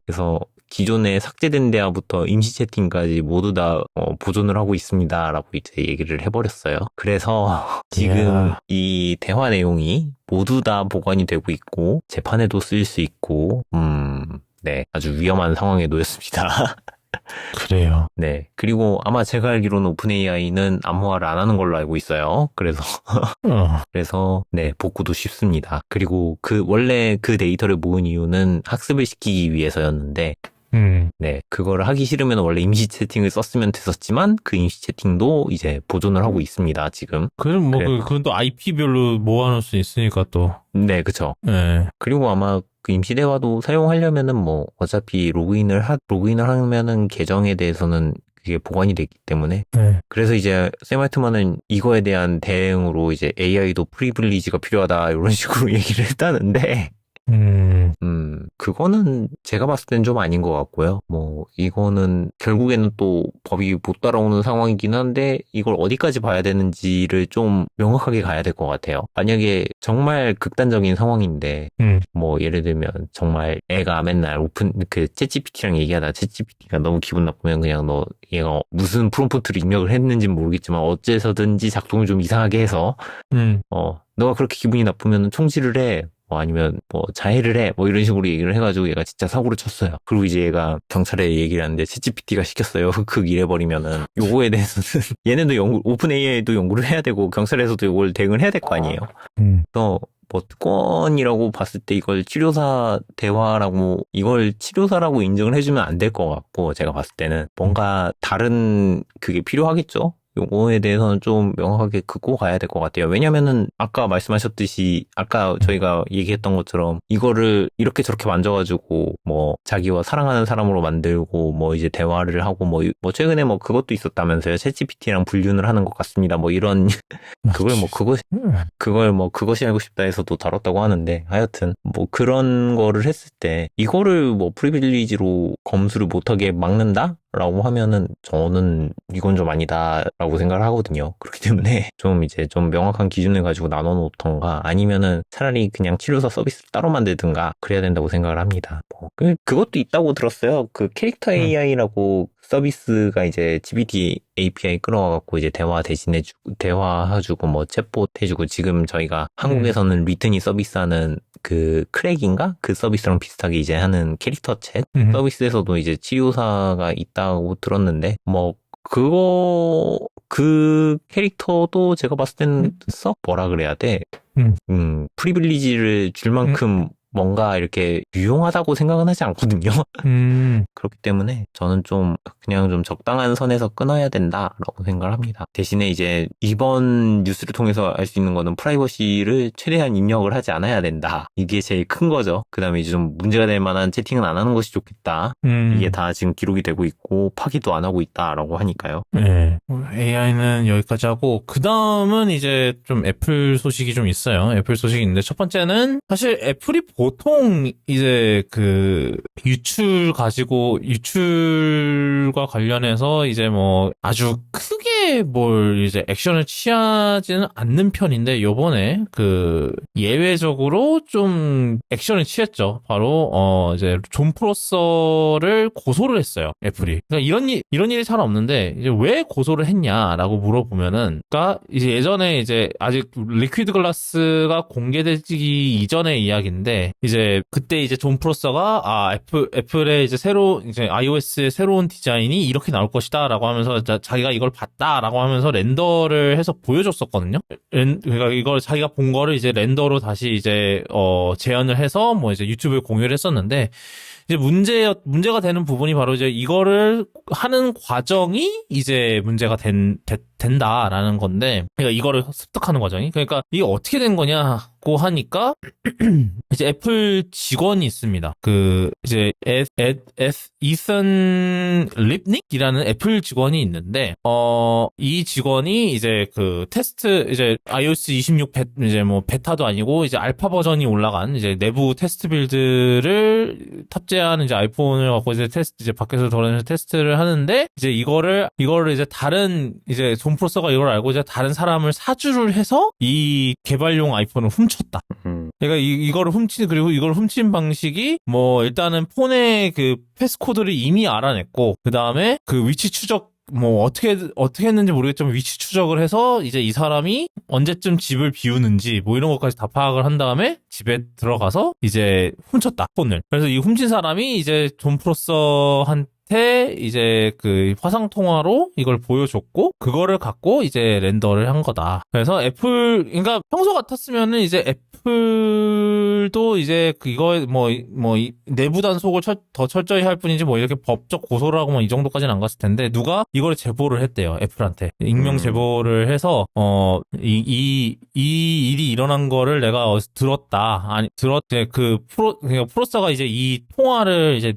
그래서 기존에 삭제된 대화부터 임시 채팅까지 모두 다 보존을 하고 있습니다라고 이제 얘기를 해버렸어요. 그래서 지금 이 대화 내용이 모두 다 보관이 되고 있고 재판에도 쓰일 수 있고 네, 아주 위험한 상황에 놓였습니다. 그래요. 네. 그리고 아마 제가 알기로는 오픈 AI는 암호화를 안 하는 걸로 알고 있어요. 그래서 네, 복구도 쉽습니다. 그리고 원래 데이터를 모은 이유는 학습을 시키기 위해서였는데 네, 그거를 하기 싫으면 원래 임시 채팅을 썼으면 됐었지만 그 임시 채팅도 이제 보존을 하고 있습니다, 지금. 그럼 뭐 그래. 그건 또 IP별로 모아놓을 수 있으니까 또. 네, 그쵸. 네. 그리고 아마 그 임시 대화도 사용하려면은 뭐 어차피 로그인을 하면은 계정에 대해서는 그게 보관이 됐기 때문에. 네. 그래서 이제 샘 알트만은 이거에 대한 대응으로 이제 AI도 프리빌리지가 필요하다 이런 식으로 얘기를 했다는데 그거는 제가 봤을 땐 좀 아닌 것 같고요. 뭐, 이거는 결국에는 또 법이 못 따라오는 상황이긴 한데, 이걸 어디까지 봐야 되는지를 좀 명확하게 가야 될 것 같아요. 만약에 정말 극단적인 상황인데, 뭐, 예를 들면 정말 애가 맨날 챗GPT랑 얘기하다 챗GPT가 너무 기분 나쁘면 그냥 얘가 무슨 프롬프트를 입력을 했는지는 모르겠지만, 어째서든지 작동을 좀 이상하게 해서, 너가 그렇게 기분이 나쁘면 총질을 해. 뭐 아니면 뭐 자해를 해. 뭐 이런 식으로 얘기를 해가지고 얘가 진짜 사고를 쳤어요. 그리고 이제 얘가 경찰에 얘기를 하는데 챗GPT가 시켰어요. 흑흑 이래버리면은 요거에 대해서는 얘네도 오픈 AI도 연구를 해야 되고 경찰에서도 이걸 대응을 해야 될 거 아니에요. 그래서 뭐 특권이라고 봤을 때 이걸 이걸 치료사라고 인정을 해주면 안 될 것 같고 제가 봤을 때는 뭔가 다른 그게 필요하겠죠. 요거에 대해서는 좀 명확하게 긋고 가야 될 것 같아요. 왜냐면은 아까 말씀하셨듯이 아까 저희가 얘기했던 것처럼 이거를 이렇게 저렇게 만져가지고 뭐 자기와 사랑하는 사람으로 만들고 뭐 이제 대화를 하고 뭐 최근에 뭐 그것도 있었다면서요. 챗GPT랑 불륜을 하는 것 같습니다. 뭐 이런 그걸 그것이 알고 싶다 해서도 다뤘다고 하는데 하여튼 뭐 그런 거를 했을 때 이거를 뭐 프리빌리지로 검수를 못하게 막는다? 라고 하면은 저는 이건 좀 아니다라고 생각을 하거든요. 그렇기 때문에 좀 명확한 기준을 가지고 나눠 놓던가 아니면은 차라리 그냥 치료사 서비스를 따로 만들든가 그래야 된다고 생각을 합니다. 그것도 있다고 들었어요. 그 캐릭터 AI라고 서비스가 이제 GPT API 끌어와갖고 이제 대화해주고 뭐 챗봇 해주고 지금 저희가 한국에서는 리트니 서비스하는 그 크랙인가? 그 서비스랑 비슷하게 이제 하는 캐릭터 챗 서비스에서도 이제 치료사가 있다고 들었는데 그 캐릭터도 제가 봤을 때는 뭐라 그래야 돼? 프리빌리지를 줄 만큼 뭔가 이렇게 유용하다고 생각은 하지 않거든요. 그렇기 때문에 저는 그냥 좀 적당한 선에서 끊어야 된다라고 생각을 합니다. 대신에 이제 이번 뉴스를 통해서 알 수 있는 거는 프라이버시를 최대한 입력을 하지 않아야 된다. 이게 제일 큰 거죠. 그 다음에 이제 좀 문제가 될 만한 채팅은 안 하는 것이 좋겠다. 이게 다 지금 기록이 되고 있고 파기도 안 하고 있다라고 하니까요. 네. AI는 여기까지 하고 그 다음은 이제 좀 애플 소식이 좀 있어요. 애플 소식이 있는데 첫 번째는 사실 애플이 보통 이제 그 유출과 관련해서 이제 뭐 아주 크게 뭘 이제 액션을 취하지는 않는 편인데 요번에 그 예외적으로 좀 액션을 취했죠. 바로 이제 존 프로서를 고소를 했어요. 애플이. 그러니까 이런 일이 잘 없는데 이제 왜 고소를 했냐라고 물어보면은 그러니까 이제 예전에 이제 아직 리퀴드 글라스가 공개되기 이전의 이야기인데 이제 그때 이제 존 프로서가 애플의 이제 이제 iOS의 새로운 디자인이 이렇게 나올 것이다라고 하면서 자기가 이걸 봤다라고 하면서 렌더를 해서 보여줬었거든요. 그러니까 이걸 자기가 본 거를 이제 렌더로 다시 이제 재현을 해서 뭐 이제 유튜브에 공유를 했었는데 이제 문제가 되는 부분이 바로 이제 이거를 하는 과정이 이제 문제가 된다라는 건데, 그러니까 이거를 습득하는 과정이. 그러니까 이게 어떻게 된 거냐고 하니까, 이제 애플 직원이 있습니다. 이제 이선 립닉이라는 애플 직원이 있는데, 이 직원이 이제 이제 iOS 26 이제 뭐 베타도 아니고 이제 알파 버전이 올라간 이제 내부 테스트 빌드를 탑재하는 이제 아이폰을 갖고 이제 이제 밖에서 돌아다니면서 테스트를 하는데, 이제 이거를 이제 이제 존 프로서가 이걸 알고 이제 다른 사람을 사주를 해서 이 개발용 아이폰을 훔쳤다. 그러니까 이거를 그리고 이걸 훔친 방식이 뭐 일단은 폰의 그 패스코드를 이미 알아냈고 그 다음에 그 위치 추적 뭐 어떻게 했는지 모르겠지만 위치 추적을 해서 이제 이 사람이 언제쯤 집을 비우는지 뭐 이런 것까지 다 파악을 한 다음에 집에 들어가서 이제 훔쳤다 폰을. 그래서 이 훔친 사람이 이제 존 프로서한테 이제 그 화상 통화로 이걸 보여줬고 그거를 갖고 이제 렌더를 한 거다. 그래서 그러니까 평소 같았으면은 이제 애플도 이제 이거에 이 내부 단속을 더 철저히 할 뿐이지 뭐 이렇게 법적 고소를 하고 뭐 이 정도까지는 안 갔을 텐데 누가 이거를 제보를 했대요. 애플한테 익명 제보를 해서 이 일이 일어난 거를 내가 어디서 들었다. 그러니까 프로서가 이제 이 통화를 이제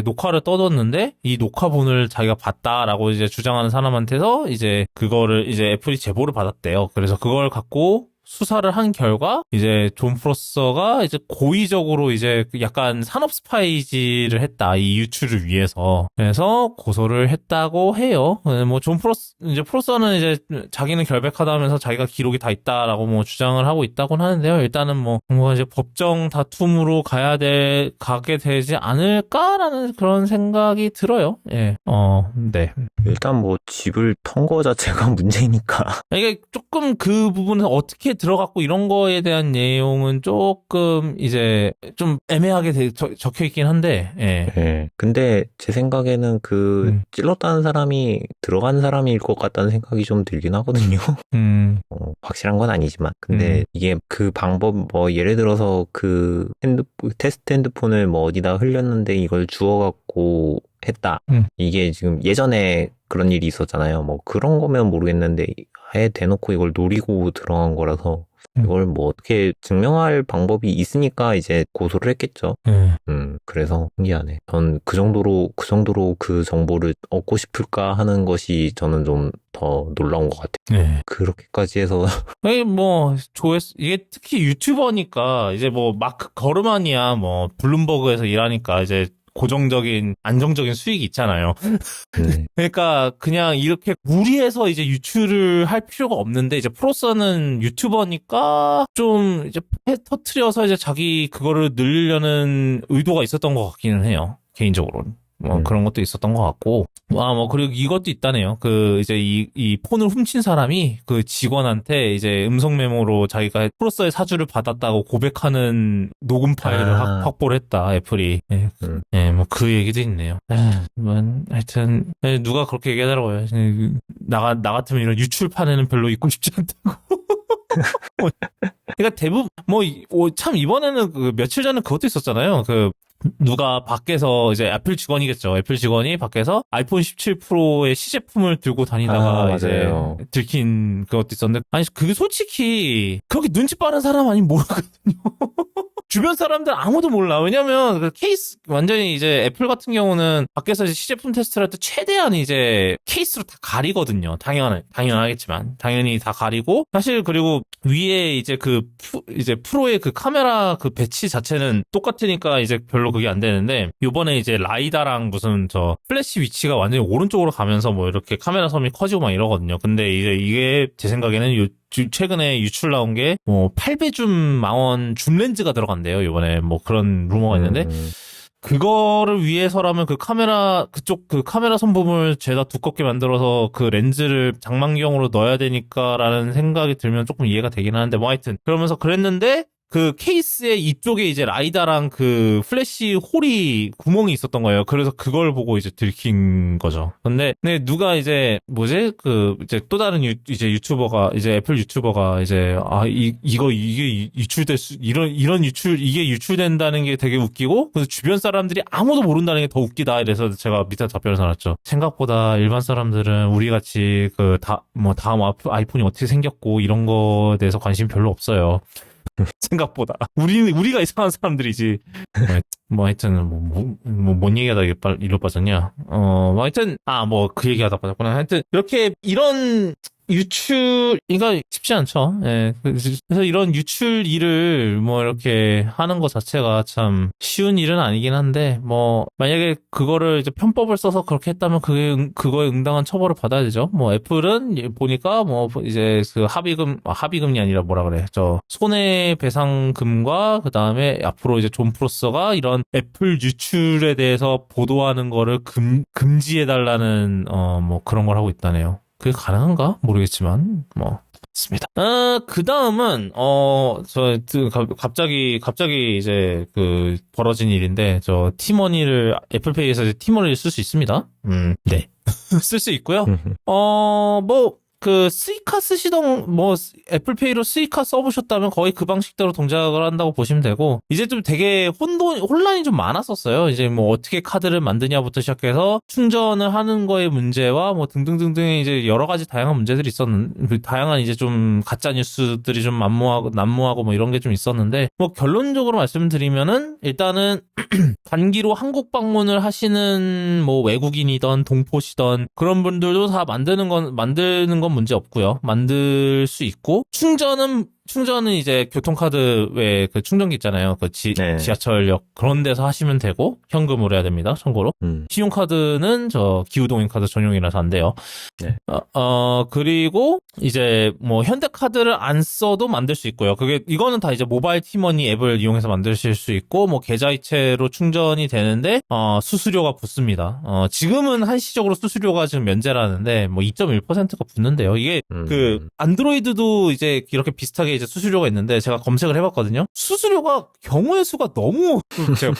녹화를 떠뒀는데 이 녹화본을 자기가 봤다라고 이제 주장하는 사람한테서 이제 그거를 이제 애플이 제보를 받았대요. 그래서 그걸 갖고 수사를 한 결과 이제 존 프로서가 이제 고의적으로 이제 약간 산업 스파이지를 했다. 이 유출을 위해서. 그래서 고소를 했다고 해요. 뭐 존 프로서는 이제 자기는 결백하다면서 자기가 기록이 다 있다라고 뭐 주장을 하고 있다고는 하는데요. 일단은 뭔가 이제 법정 다툼으로 가게 되지 않을까라는 그런 생각이 들어요. 예. 네. 일단 뭐 집을 턴 거 자체가 문제니까. 이게 조금 그 부분은 어떻게 들어갔고 이런 거에 대한 내용은 조금 이제 좀 애매하게 적혀 있긴 한데, 예. 네. 근데 제 생각에는 찔렀다는 사람이 들어간 사람일 것 같다는 생각이 좀 들긴 하거든요. 확실한 건 아니지만. 근데 이게 그 방법, 뭐 예를 들어서 테스트 핸드폰을 뭐 어디다 흘렸는데 이걸 주워갖고 했다. 이게 지금 예전에 그런 일이 있었잖아요. 뭐 그런 거면 모르겠는데 아예 대놓고 이걸 노리고 들어간 거라서 이걸 뭐 어떻게 증명할 방법이 있으니까 이제 고소를 했겠죠. 그래서 신기하네. 전 그 정도로 그 정보를 얻고 싶을까 하는 것이 저는 좀 더 놀라운 것 같아요. 네. 그렇게까지 해서. 이게 특히 유튜버니까 이제 뭐 마크 거르만이야 뭐 블룸버그에서 일하니까 이제 고정적인 안정적인 수익이 있잖아요. 그러니까 그냥 이렇게 무리해서 이제 유출을 할 필요가 없는데 이제 프로서는 유튜버니까 좀 이제 터트려서 이제 자기 그거를 늘리려는 의도가 있었던 것 같기는 해요. 개인적으로는. 그런 것도 있었던 것 같고. 그리고 이것도 있다네요. 이제 이 폰을 훔친 사람이 그 직원한테 이제 음성 메모로 자기가 프로서의 사주를 받았다고 고백하는 녹음 파일을 확보를 했다, 애플이. 예, 뭐 그 얘기도 있네요. 하여튼, 누가 그렇게 얘기하더라고요. 나 같으면 이런 유출판에는 별로 있고 싶지 않다고. 그러니까 대부분, 참 이번에는 며칠 전에 그것도 있었잖아요. 누가 밖에서 이제 애플 직원이겠죠. 애플 직원이 밖에서 아이폰 17 프로의 시제품을 들고 다니다가 이제 들킨 그것도 있었는데, 아니 그게 솔직히 그렇게 눈치 빠른 사람 아니면 모르거든요. 주변 사람들 아무도 몰라. 왜냐면 그 케이스 완전히 이제 애플 같은 경우는 밖에서 이제 시제품 테스트를 할 때 최대한 이제 케이스로 다 가리거든요. 당연하겠지만 당연히 다 가리고 사실 그리고 위에 이제 이제 프로의 그 카메라 그 배치 자체는 똑같으니까 이제 별로 그게 안 되는데 요번에 이제 라이다랑 무슨 플래시 위치가 완전히 오른쪽으로 가면서 뭐 이렇게 카메라 섬이 커지고 막 이러거든요. 근데 이제 이게 제 생각에는 최근에 유출 나온 게 8배 줌 망원 줌 렌즈가 들어간대요. 이번에 뭐 그런 루머가 있는데 그거를 위해서라면 그쪽 카메라 선부분을 죄다 두껍게 만들어서 그 렌즈를 장망경으로 넣어야 되니까라는 생각이 들면 조금 이해가 되긴 하는데 하여튼 그러면서 그랬는데 그 케이스의 이쪽에 이제 라이다랑 그 플래시 홀이 구멍이 있었던 거예요. 그래서 그걸 보고 이제 들킨 거죠. 근데 누가 이제 이제 또 다른 유튜버가 이제 애플 유튜버가 이제 이게 이게 유출된다는 게 되게 웃기고 그래서 주변 사람들이 아무도 모른다는 게 더 웃기다. 이래서 제가 밑에 답변을 달았죠. 생각보다 일반 사람들은 우리 같이 다음 아이폰이 어떻게 생겼고 이런 거에 대해서 관심이 별로 없어요. 생각보다 우리가 이상한 사람들이지. 하여튼 뭔 얘기하다 이로 빠졌냐. 하여튼 그 얘기하다 빠졌구나. 하여튼 이렇게 이런 유출이가 쉽지 않죠. 예. 그래서 이런 유출 일을 이렇게 하는 것 자체가 참 쉬운 일은 아니긴 한데, 만약에 그거를 이제 편법을 써서 그렇게 했다면 그거에 응당한 처벌을 받아야 되죠. 애플은 보니까 이제 합의금이 아니라 손해배상금과 그 다음에 앞으로 이제 존 프로서가 이런 애플 유출에 대해서 보도하는 거를 금지해달라는, 그런 걸 하고 있다네요. 그게 가능한가? 모르겠지만, 습니다. 그 다음은, 갑자기 이제 벌어진 일인데, 티머니를, 애플페이에서 티머니를 쓸 수 있습니다. 네. 쓸 수 있고요. 스이카 애플페이로 스이카 써보셨다면 거의 그 방식대로 동작을 한다고 보시면 되고, 이제 좀 되게 혼란이 좀 많았었어요. 이제 어떻게 카드를 만드냐부터 시작해서 충전을 하는 거의 문제와 등등등등 이제 여러 가지 다양한 문제들이 다양한 이제 좀 가짜 뉴스들이 좀 난무하고 이런 게 좀 있었는데, 결론적으로 말씀드리면은, 일단은, 단기로 한국 방문을 하시는 외국인이던 동포시던 그런 분들도 다 만드는 건 문제 없고요. 만들 수 있고 충전은 이제 교통카드 외에 충전기 있잖아요. 네. 지하철역 그런 데서 하시면 되고 현금으로 해야 됩니다. 참고로. 신용카드는 기후동인 카드 전용이라서 안 돼요. 네. 그리고 이제 현대카드를 안 써도 만들 수 있고요. 이거는 다 이제 모바일 티머니 앱을 이용해서 만드실 수 있고 계좌이체로 충전이 되는데 수수료가 붙습니다. 지금은 한시적으로 수수료가 지금 면제라는데 2.1%가 붙는데요. 이게 안드로이드도 이제 이렇게 비슷하게 이제 수수료가 있는데 제가 검색을 해봤거든요. 수수료가 경우의 수가 너무 제가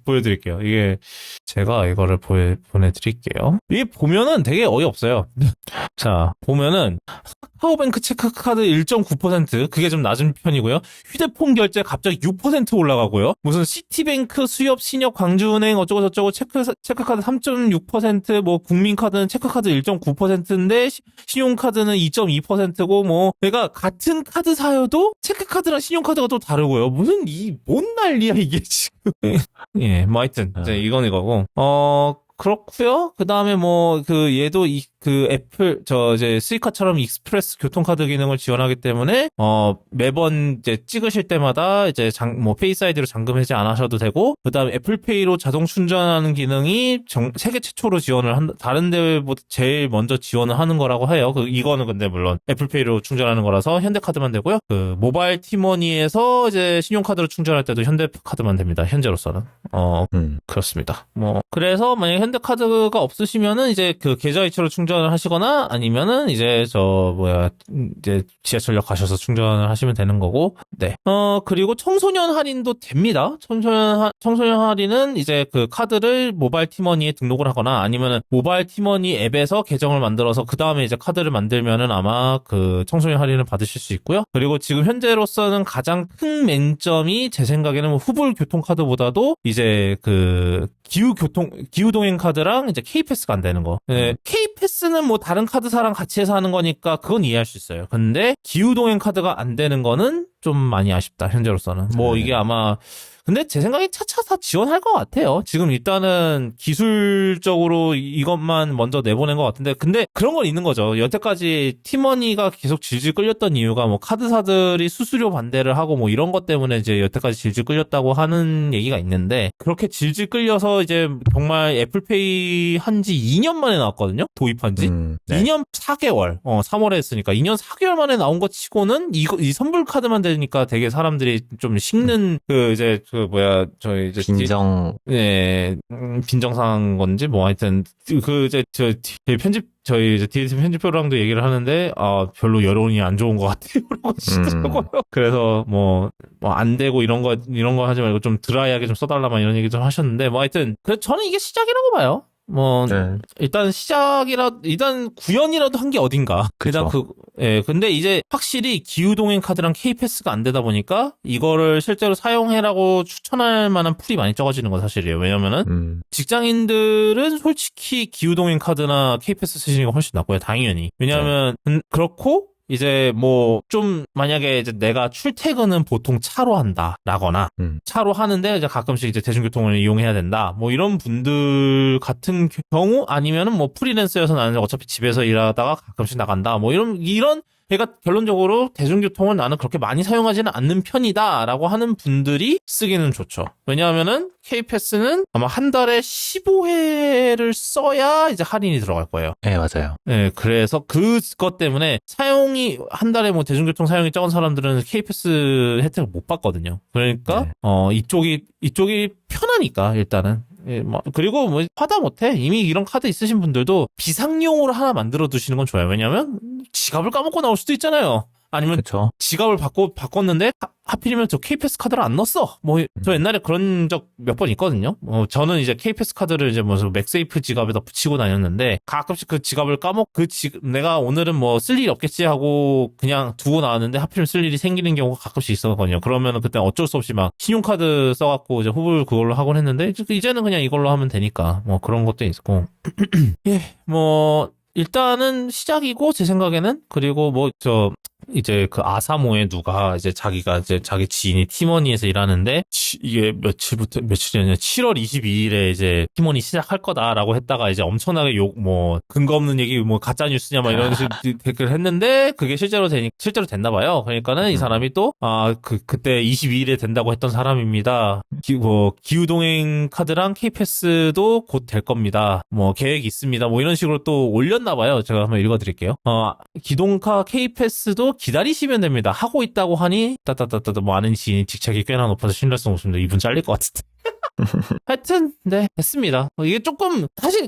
보여드릴게요. 이게 제가 이거를 보내드릴게요. 이게 보면은 되게 어이없어요. 자 보면은 카카오뱅크 체크카드 1.9% 그게 좀 낮은 편이고요. 휴대폰 결제 갑자기 6% 올라가고요. 무슨 시티뱅크 수협 신협 광주은행 어쩌고 저쩌고 체크카드 3.6% 국민카드는 체크카드 1.9%인데 신용카드는 2.2%고 내가 같은 카드 사여도 체크카드랑 신용카드가 또 다르고요. 뭔 난리야 이게 지금. 예, 하여튼 이제 이건 이거고. 그렇고요. 그 다음에 얘도 이제 스이카처럼 익스프레스 교통카드 기능을 지원하기 때문에 매번 이제 찍으실 때마다 이제 페이스 아이디로 잠금 해제 안 하셔도 되고, 그 다음에 애플페이로 자동 충전하는 기능이 세계 최초로 다른 데보다 제일 먼저 지원을 하는 거라고 해요. 이거는 근데 물론 애플페이로 충전하는 거라서 현대카드만 되고요. 모바일 티머니에서 이제 신용카드로 충전할 때도 현대카드만 됩니다. 현재로서는. 그렇습니다. 그래서 만약에 현대카드가 없으시면은 이제 계좌이체로 충전을 하시거나 아니면은 이제 이제 지하철역 가셔서 충전을 하시면 되는 거고. 네. 그리고 청소년 할인도 됩니다. 청소년 할인은 이제 카드를 모바일 티머니에 등록을 하거나 아니면은 모바일 티머니 앱에서 계정을 만들어서 그 다음에 이제 카드를 만들면은 아마 청소년 할인을 받으실 수 있고요. 그리고 지금 현재로서는 가장 큰 맹점이 제 생각에는 후불 교통카드보다도 이제 기후동행 카드랑 이제 K패스가 안 되는 거. 네, K패스는 다른 카드사랑 같이 해서 하는 거니까 그건 이해할 수 있어요. 근데 기후동행 카드가 안 되는 거는 좀 많이 아쉽다, 현재로서는. 이게 아마 근데 제 생각에 차차 다 지원할 것 같아요. 지금 일단은 기술적으로 이것만 먼저 내보낸 것 같은데, 근데 그런 건 있는 거죠. 여태까지 티머니가 계속 질질 끌렸던 이유가 카드사들이 수수료 반대를 하고 이런 것 때문에 이제 여태까지 질질 끌렸다고 하는 얘기가 있는데, 그렇게 질질 끌려서 이제 정말 애플페이 한지 2년 만에 나왔거든요. 도입한 지. 네. 2년 4개월. 3월에 했으니까 2년 4개월 만에 나온 거 치고는 이 선불 카드만 되니까 되게 사람들이 좀 식는 저희 이제 빈정상한 건지 하여튼 이제 저희 이제 디에이트 편집표랑도 얘기를 하는데 별로 여론이 안 좋은 것 같아요. 하시더라고요. 그래서 안 되고 이런 거 하지 말고 좀 드라이하게 좀 써달라만 이런 얘기 좀 하셨는데 하여튼 그래서 저는 이게 시작이라고 봐요. 일단 일단 구현이라도 한 게 어딘가. 그쵸. 근데 이제 확실히 기후동행 카드랑 K패스가 안 되다 보니까 이거를 실제로 사용해라고 추천할 만한 풀이 많이 적어지는 건 사실이에요. 왜냐면은 직장인들은 솔직히 기후동행 카드나 K패스 쓰시는 게 훨씬 낫고요. 당연히. 왜냐면 그렇고 이제 좀 만약에 이제 내가 출퇴근은 보통 차로 한다라거나 차로 하는데 이제 가끔씩 이제 대중교통을 이용해야 된다 이런 분들 같은 경우, 아니면은 프리랜서여서 나는 어차피 집에서 일하다가 가끔씩 나간다 이런 그러니까 결론적으로 대중교통을 나는 그렇게 많이 사용하지는 않는 편이다라고 하는 분들이 쓰기는 좋죠. 왜냐하면은 K패스는 아마 한 달에 15회를 써야 이제 할인이 들어갈 거예요. 네, 맞아요. 네, 그래서 그것 때문에 사용이 한 달에 대중교통 사용이 적은 사람들은 K패스 혜택을 못 받거든요. 그러니까 이쪽이 편하니까 일단은. 그리고 화다 못해. 이미 이런 카드 있으신 분들도 비상용으로 하나 만들어 두시는 건 좋아요. 왜냐면 지갑을 까먹고 나올 수도 있잖아요. 아니면 그쵸. 지갑을 바꿨는데 하필이면 저 K패스 카드를 안 넣었어. 뭐 저 옛날에 그런 적 몇 번 있거든요. 저는 이제 K패스 카드를 이제 무슨 맥세이프 지갑에다 붙이고 다녔는데 가끔씩 그 지갑을 내가 오늘은 뭐 쓸 일이 없겠지 하고 그냥 두고 나왔는데 하필이면 쓸 일이 생기는 경우가 가끔씩 있었거든요. 그러면은 그때 어쩔 수 없이 막 신용카드 써갖고 이제 후불 그걸로 하곤 했는데 이제는 그냥 이걸로 하면 되니까 뭐 그런 것도 있고 예, 뭐 일단은 시작이고 제 생각에는 그리고 이제 그 아사모에 누가 이제 자기가 이제 자기 지인이 팀원이에서 일하는데 이게 며칠이냐 7월 22일에 이제 팀원이 시작할 거다라고 했다가 이제 엄청나게 근거 없는 얘기 가짜 뉴스냐 막 이런 식으로 댓글을 했는데 그게 실제로 됐나 봐요. 그러니까는 이 사람이 또 그때 22일에 된다고 했던 사람입니다. 기후동행 카드랑 K패스도 곧 될 겁니다. 뭐 계획이 있습니다. 뭐 이런 식으로 또 올렸나 봐요. 제가 한번 읽어드릴게요. 기동카 K패스도 기다리시면 됩니다. 하고 있다고 하니 뭐 아는 지인이 직책이 꽤나 높아서 신뢰성 없습니다. 이분 잘릴 것 같은데. 하여튼 네 됐습니다. 이게 조금 사실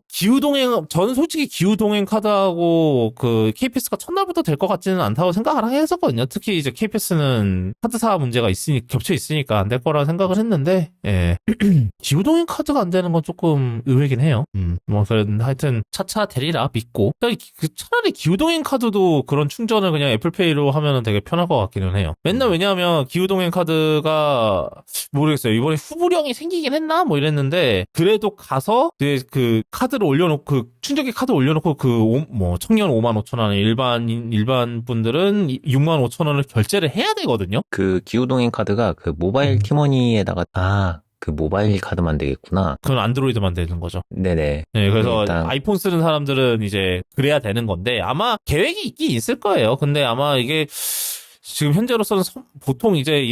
저는 솔직히 기후동행 카드하고 그 KPS가 첫날부터 될 것 같지는 않다고 생각을 했었거든요. 특히 이제 KPS는 카드사 문제가 겹쳐 있으니까 안 될 거라 생각을 했는데 예. 기후동행 카드가 안 되는 건 조금 의외긴 해요. 뭐 하여튼 차차 되리라 믿고 차라리 기후동행 카드도 그런 충전을 그냥 애플페이로 하면 되게 편할 것 같기는 해요. 왜냐하면 기후동행 카드가 모르겠어요. 이번에 후불형이 생기긴 했나? 뭐 이랬는데 그래도 가서 그 카드를 올려놓고 충전기 카드 올려놓고 청년 55,000원 일반 분들은 65,000원을 결제를 해야 되거든요. 그 기후동행 카드가 그 모바일 티머니에다가 그 모바일 카드만 되겠구나. 그건 안드로이드만 되는 거죠. 네네. 네, 그래서 아이폰 쓰는 사람들은 이제 그래야 되는 건데 아마 계획이 있긴 있을 거예요. 근데 아마 이게 지금 현재로서는 보통 이제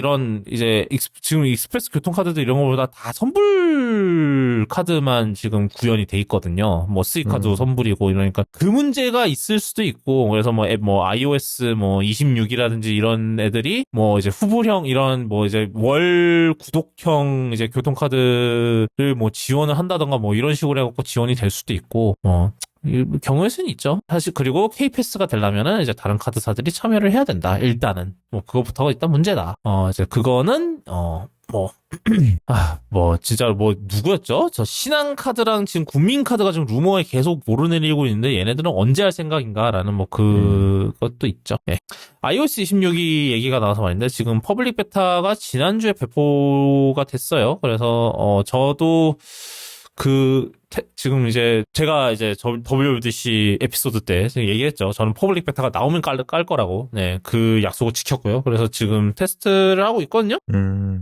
지금 익스프레스 교통카드도 이런 거보다 다 선불 카드만 지금 구현이 돼 있거든요. 뭐 스이카도 선불이고 이러니까 그 문제가 있을 수도 있고 그래서 iOS 26이라든지 이런 애들이 이제 후불형 이런 이제 월 구독형 이제 교통카드를 지원을 한다던가 이런 식으로 해갖고 지원이 될 수도 있고 경우의 수는 있죠. 사실 그리고 K패스가 되려면은 이제 다른 카드사들이 참여를 해야 된다. 일단은 그거부터가 일단 문제다. 이제 그거는 진짜 누구였죠? 저 신한카드랑 지금 국민카드가 지금 루머에 계속 오르내리고 있는데 얘네들은 언제 할 생각인가라는 그것도 있죠. 예. iOS 26이 얘기가 나와서 말인데 지금 퍼블릭 베타가 지난주에 배포가 됐어요. 그래서 저도 지금 이제 제가 이제 WWDC 에피소드 때 얘기했죠. 저는 퍼블릭 베타가 나오면 깔 거라고. 네, 그 약속을 지켰고요. 그래서 지금 테스트를 하고 있거든요.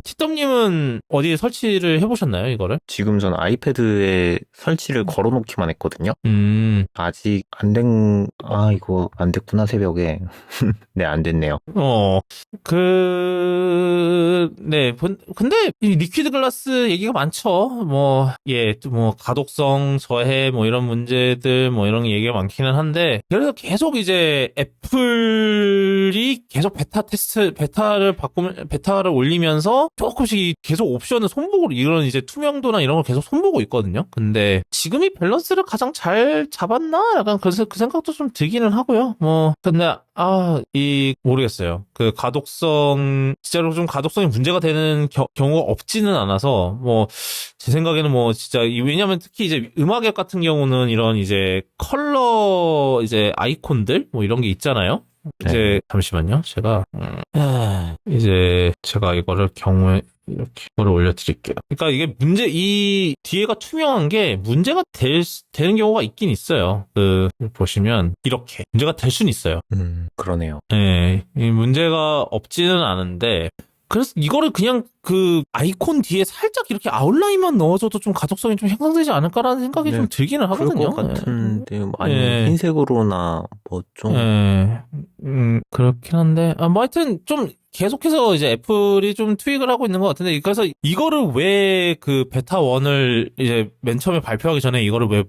티덤님은 어디에 설치를 해보셨나요, 이거를? 지금 전 아이패드에 설치를 걸어놓기만 했거든요. 아직 이거 안 됐구나, 새벽에. 네, 안 됐네요. 네, 근데 이 리퀴드 글라스 얘기가 많죠. 가독성 저해 이런 문제들 이런 얘기가 많기는 한데 그래서 계속 이제 애플이 계속 베타를 올리면서 조금씩 계속 옵션을 손보고 이런 이제 투명도나 이런 걸 계속 손보고 있거든요. 근데 지금 이 밸런스를 가장 잘 잡았나? 약간 그 생각도 좀 들기는 하고요. 근데 모르겠어요. 그 진짜로 좀 가독성이 문제가 되는 경우가 없지는 않아서 제 생각에는 진짜 왜냐면 특히 이제 음악앱 같은 경우는 이런 이제 컬러 이제 아이콘들 이런 게 있잖아요. 이제 잠시만요. 제가 이거를 경우에 이렇게 이거를 올려드릴게요. 그러니까 이게 이 뒤에가 투명한 게 문제가 되는 경우가 있긴 있어요. 보시면 이렇게 문제가 될 수는 있어요. 그러네요. 네, 이 문제가 없지는 않은데. 그래서 이거를 그냥 그 아이콘 뒤에 살짝 이렇게 아웃라인만 넣어줘도 좀 가독성이 좀 향상되지 않을까라는 생각이 좀 들기는 하거든요. 그럴 것 같은데 아니면 흰색으로나 좀. 그렇긴 한데 하여튼 좀 계속해서 이제 애플이 좀 트윅을 하고 있는 것 같은데 그래서 이거를 왜 그 베타 1을 이제 맨 처음에 발표하기 전에 이거를 왜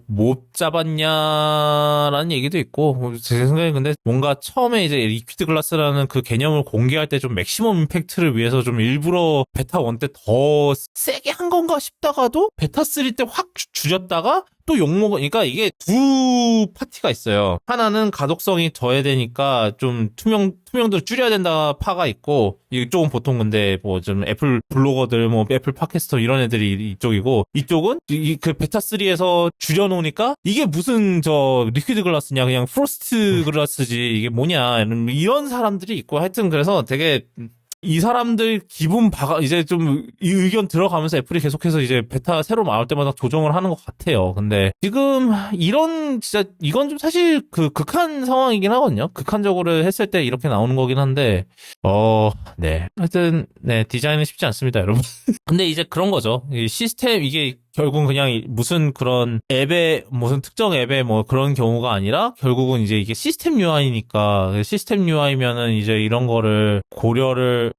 못 잡았냐라는 얘기도 있고 제 생각에 근데 뭔가 처음에 이제 리퀴드 글라스라는 그 개념을 공개할 때 좀 맥시멈 임팩트를 위해서 좀 일부러 베타 1 때 더 세게 한 건가 싶다가도 베타 3 때 확 줄였다가 또 욕먹으니까 이게 두 파티가 있어요. 하나는 가독성이 저해되니까 좀 투명도를 줄여야 된다 파가 있고, 이쪽은 보통 근데 뭐 좀 애플 블로거들, 뭐 애플 팟캐스터 이런 애들이 이쪽이고, 이쪽은 그 베타3에서 줄여놓으니까 이게 무슨 저 리퀴드 글라스냐, 그냥 프로스트 글라스지, 이게 뭐냐, 이런 사람들이 있고, 하여튼 그래서 되게 이 사람들 기분 이제 좀 이 의견 들어가면서 애플이 계속해서 이제 베타 새로 나올 때마다 조정을 하는 것 같아요. 근데 지금 진짜 이건 좀 사실 그 극한 상황이긴 하거든요. 극한적으로 했을 때 이렇게 나오는 거긴 한데, 네. 하여튼, 네, 디자인은 쉽지 않습니다, 여러분. 근데 이제 그런 거죠. 이 시스템, 이게 결국은 그냥 무슨 그런 무슨 특정 앱에 뭐 그런 경우가 아니라 결국은 이제 이게 시스템 UI니까 시스템 UI면은 이제 이런 거를 고려를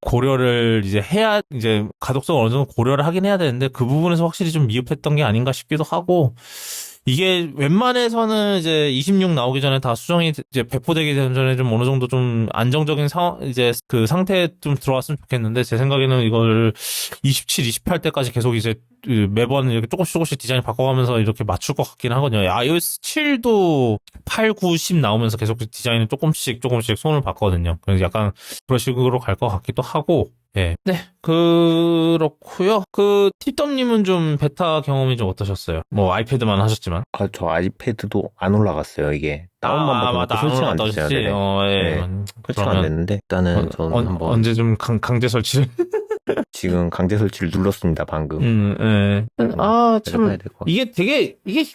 이제 해야, 이제 가독성을 어느 정도 고려를 하긴 해야 되는데 그 부분에서 확실히 좀 미흡했던 게 아닌가 싶기도 하고, 이게 웬만해서는 이제 26 나오기 전에 다 수정이 이제 배포되기 전에 좀 어느 정도 좀 안정적인 이제 그 상태에 좀 들어왔으면 좋겠는데, 제 생각에는 이걸 27, 28 때까지 계속 이제 매번 이렇게 조금씩 디자인 바꿔가면서 이렇게 맞출 것 같긴 하거든요. iOS 7도 8, 9, 10 나오면서 계속 디자인을 조금씩 손을 봤거든요. 그래서 약간 그런 식으로 갈 것 같기도 하고, 예. 네, 그렇고요. 팁덤님은 좀 베타 경험이 좀 어떠셨어요? 뭐 아이패드만 하셨지만. 저 아이패드도 안 올라갔어요, 이게. 다운만 받아놓고 설치가 안 됐어요. 예. 네. 설치가 안 됐는데, 일단은 저는 한번. 언제 좀 강제 설치를? 지금 강제 설치를 눌렀습니다, 방금. 예. 참, 이게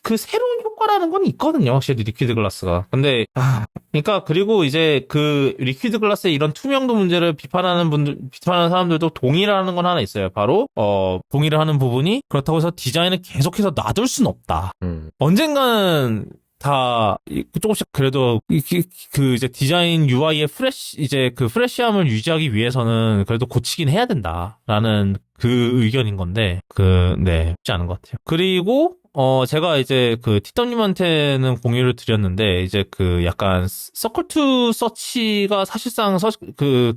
그 새로운 효과라는 건 있거든요, 확실히 리퀴드 글라스가. 근데, 그러니까, 그리고 이제 그 리퀴드 글라스의 이런 투명도 문제를 비판하는 사람들도 동의를 하는 건 하나 있어요. 바로, 동의를 하는 부분이, 그렇다고 해서 디자인을 계속해서 놔둘 순 없다. 언젠가는 다 조금씩 그래도 그 이제 디자인 UI의 프레시함을 유지하기 위해서는 그래도 고치긴 해야 된다라는 그 의견인 건데, 네, 쉽지 않은 것 같아요. 그리고 제가 이제 티덤님한테는 공유를 드렸는데, 이제 약간 서클 투 서치가 사실상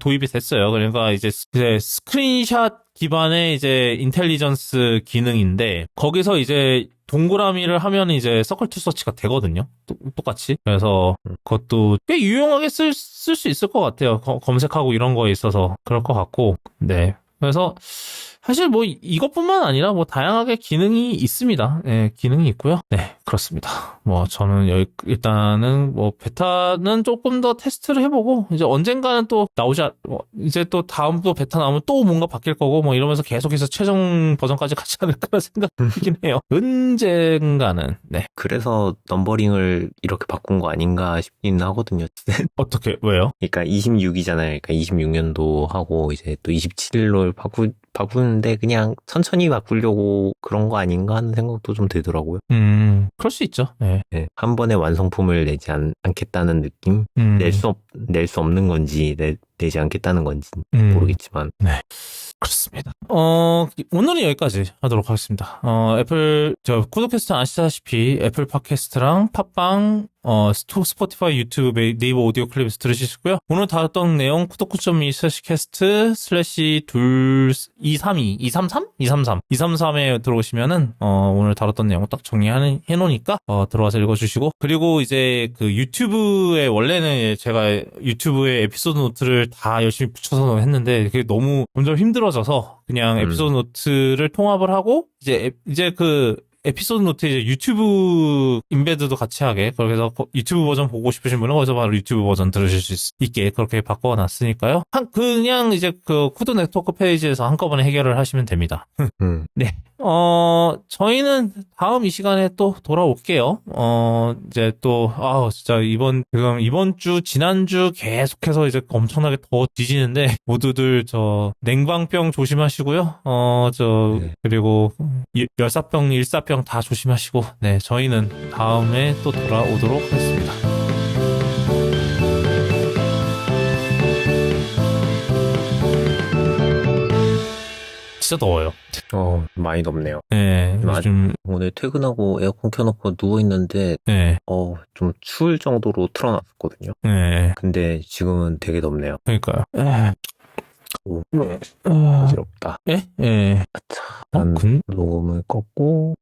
도입이 됐어요. 그러니까 이제 스크린샷 기반의 이제 인텔리전스 기능인데, 거기서 이제 동그라미를 하면 이제 서클 투 서치가 되거든요. 똑같이. 그래서 그것도 꽤 유용하게 쓸 수 있을 것 같아요. 검색하고 이런 거에 있어서 그럴 것 같고, 네. 그래서 사실 뭐 이것뿐만 아니라 뭐 다양하게 기능이 있습니다. 네, 기능이 있고요. 네, 그렇습니다. 뭐 저는 일단은 뭐 베타는 조금 더 테스트를 해보고, 이제 언젠가는 또 이제 또 다음도 베타 나오면 또 뭔가 바뀔 거고, 뭐 이러면서 계속해서 최종 버전까지 가지 않을까 생각이긴 해요. 언젠가는. 네. 그래서 넘버링을 이렇게 바꾼 거 아닌가 싶긴 하거든요. 어떻게, 왜요? 그러니까 26이잖아요. 그러니까 26년도 하고 이제 또 27로 바꾸는데 그냥 천천히 바꾸려고 그런 거 아닌가 하는 생각도 좀 들더라고요. 그럴 수 있죠. 네. 네, 한 번에 완성품을 내지 않겠다는 느낌? 낼 수 없는 건지, 내지 않겠다는 건지 모르겠지만. 네. 그렇습니다. 오늘은 여기까지 하도록 하겠습니다. 쿠도캐스트 아시다시피 애플 팟캐스트랑 팟빵, 스포티파이, 유튜브, 네이버 오디오 클립에서 들으실 수 있고요. 오늘 다뤘던 내용 쿠도쿠.me/cast/232 233에 들어오시면은 오늘 다뤘던 내용 딱 해놓으니까 들어와서 읽어주시고, 그리고 이제 유튜브에 원래는 제가 유튜브에 에피소드 노트를 다 열심히 붙여서 했는데 그게 너무 점점 힘들어져서 그냥 에피소드 노트를 통합을 하고 이제 에피소드 노트에 이제 유튜브 인베드도 같이 하게, 그렇게 해서 유튜브 버전 보고 싶으신 분은 거기서 바로 유튜브 버전 들으실 수 있게 그렇게 바꿔놨으니까요. 그냥 이제 쿠도 네트워크 페이지에서 한꺼번에 해결을 하시면 됩니다. 네. 저희는 다음 이 시간에 또 돌아올게요. 이제 또, 진짜 이번 주, 지난주 계속해서 이제 엄청나게 더 뒤지는데, 모두들 냉방병 조심하시고요. 네. 그리고 열사병, 일사병 다 조심하시고, 네, 저희는 다음에 또 돌아오도록 하겠습니다. 진짜 더워요. 많이 덥네요. 네, 요즘 오늘 퇴근하고 에어컨 켜놓고 누워있는데, 네, 좀 추울 정도로 틀어놨었거든요. 네, 근데 지금은 되게 덥네요. 그러니까요. 어지럽다. 예? 예. 녹음을 껐고,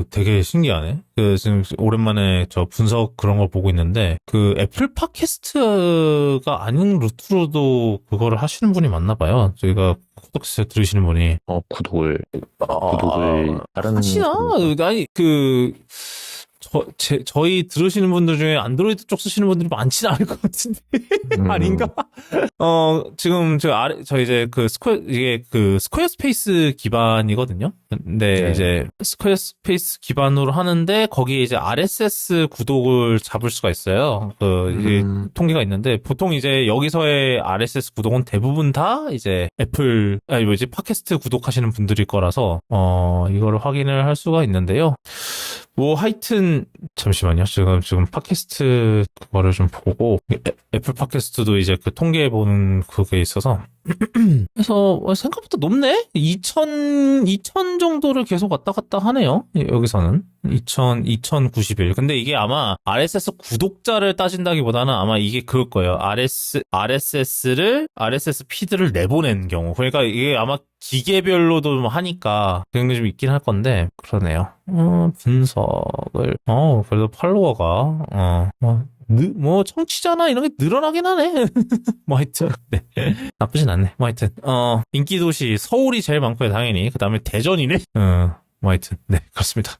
되게 신기하네. 지금 오랜만에 저 분석 그런 걸 보고 있는데, 애플 팟캐스트가 아닌 루트로도 그거를 하시는 분이 많나 봐요. 저희가 코덕스 들으시는 분이. 구독을 다른. 하시나? 아니, 저희 들으시는 분들 중에 안드로이드 쪽 쓰시는 분들이 많지는 않을 것 같은데. 아닌가? 지금 저 이제 이게 스퀘어스페이스 기반이거든요. 근데 네. 이제 스퀘어스페이스 기반으로 하는데 거기에 이제 RSS 구독을 잡을 수가 있어요. 이게 통계가 있는데 보통 이제 여기서의 RSS 구독은 대부분 다 이제 팟캐스트 구독하시는 분들일 거라서 이거를 확인을 할 수가 있는데요. 뭐 하여튼 잠시만요. 지금 팟캐스트 그거를 좀 보고 애플 팟캐스트도 이제 통계 보는 그게 있어서 그래서 생각보다 높네. 2000 정도를 계속 왔다 갔다 하네요. 여기서는 2091. 근데 이게 아마 RSS 구독자를 따진다기보다는 아마 이게 그럴 거예요. RSS 피드를 내보낸 경우. 그러니까 이게 아마 기계별로도 좀 하니까 그런 게 좀 있긴 할 건데 그러네요. 분석을 그래도 팔로워가 청취자나 이런 게 늘어나긴 하네. 뭐 하여튼 네. 나쁘진 않네. 뭐 하여튼 인기 도시 서울이 제일 많고요. 당연히. 그다음에 대전이네. 뭐 하여튼 네, 그렇습니다.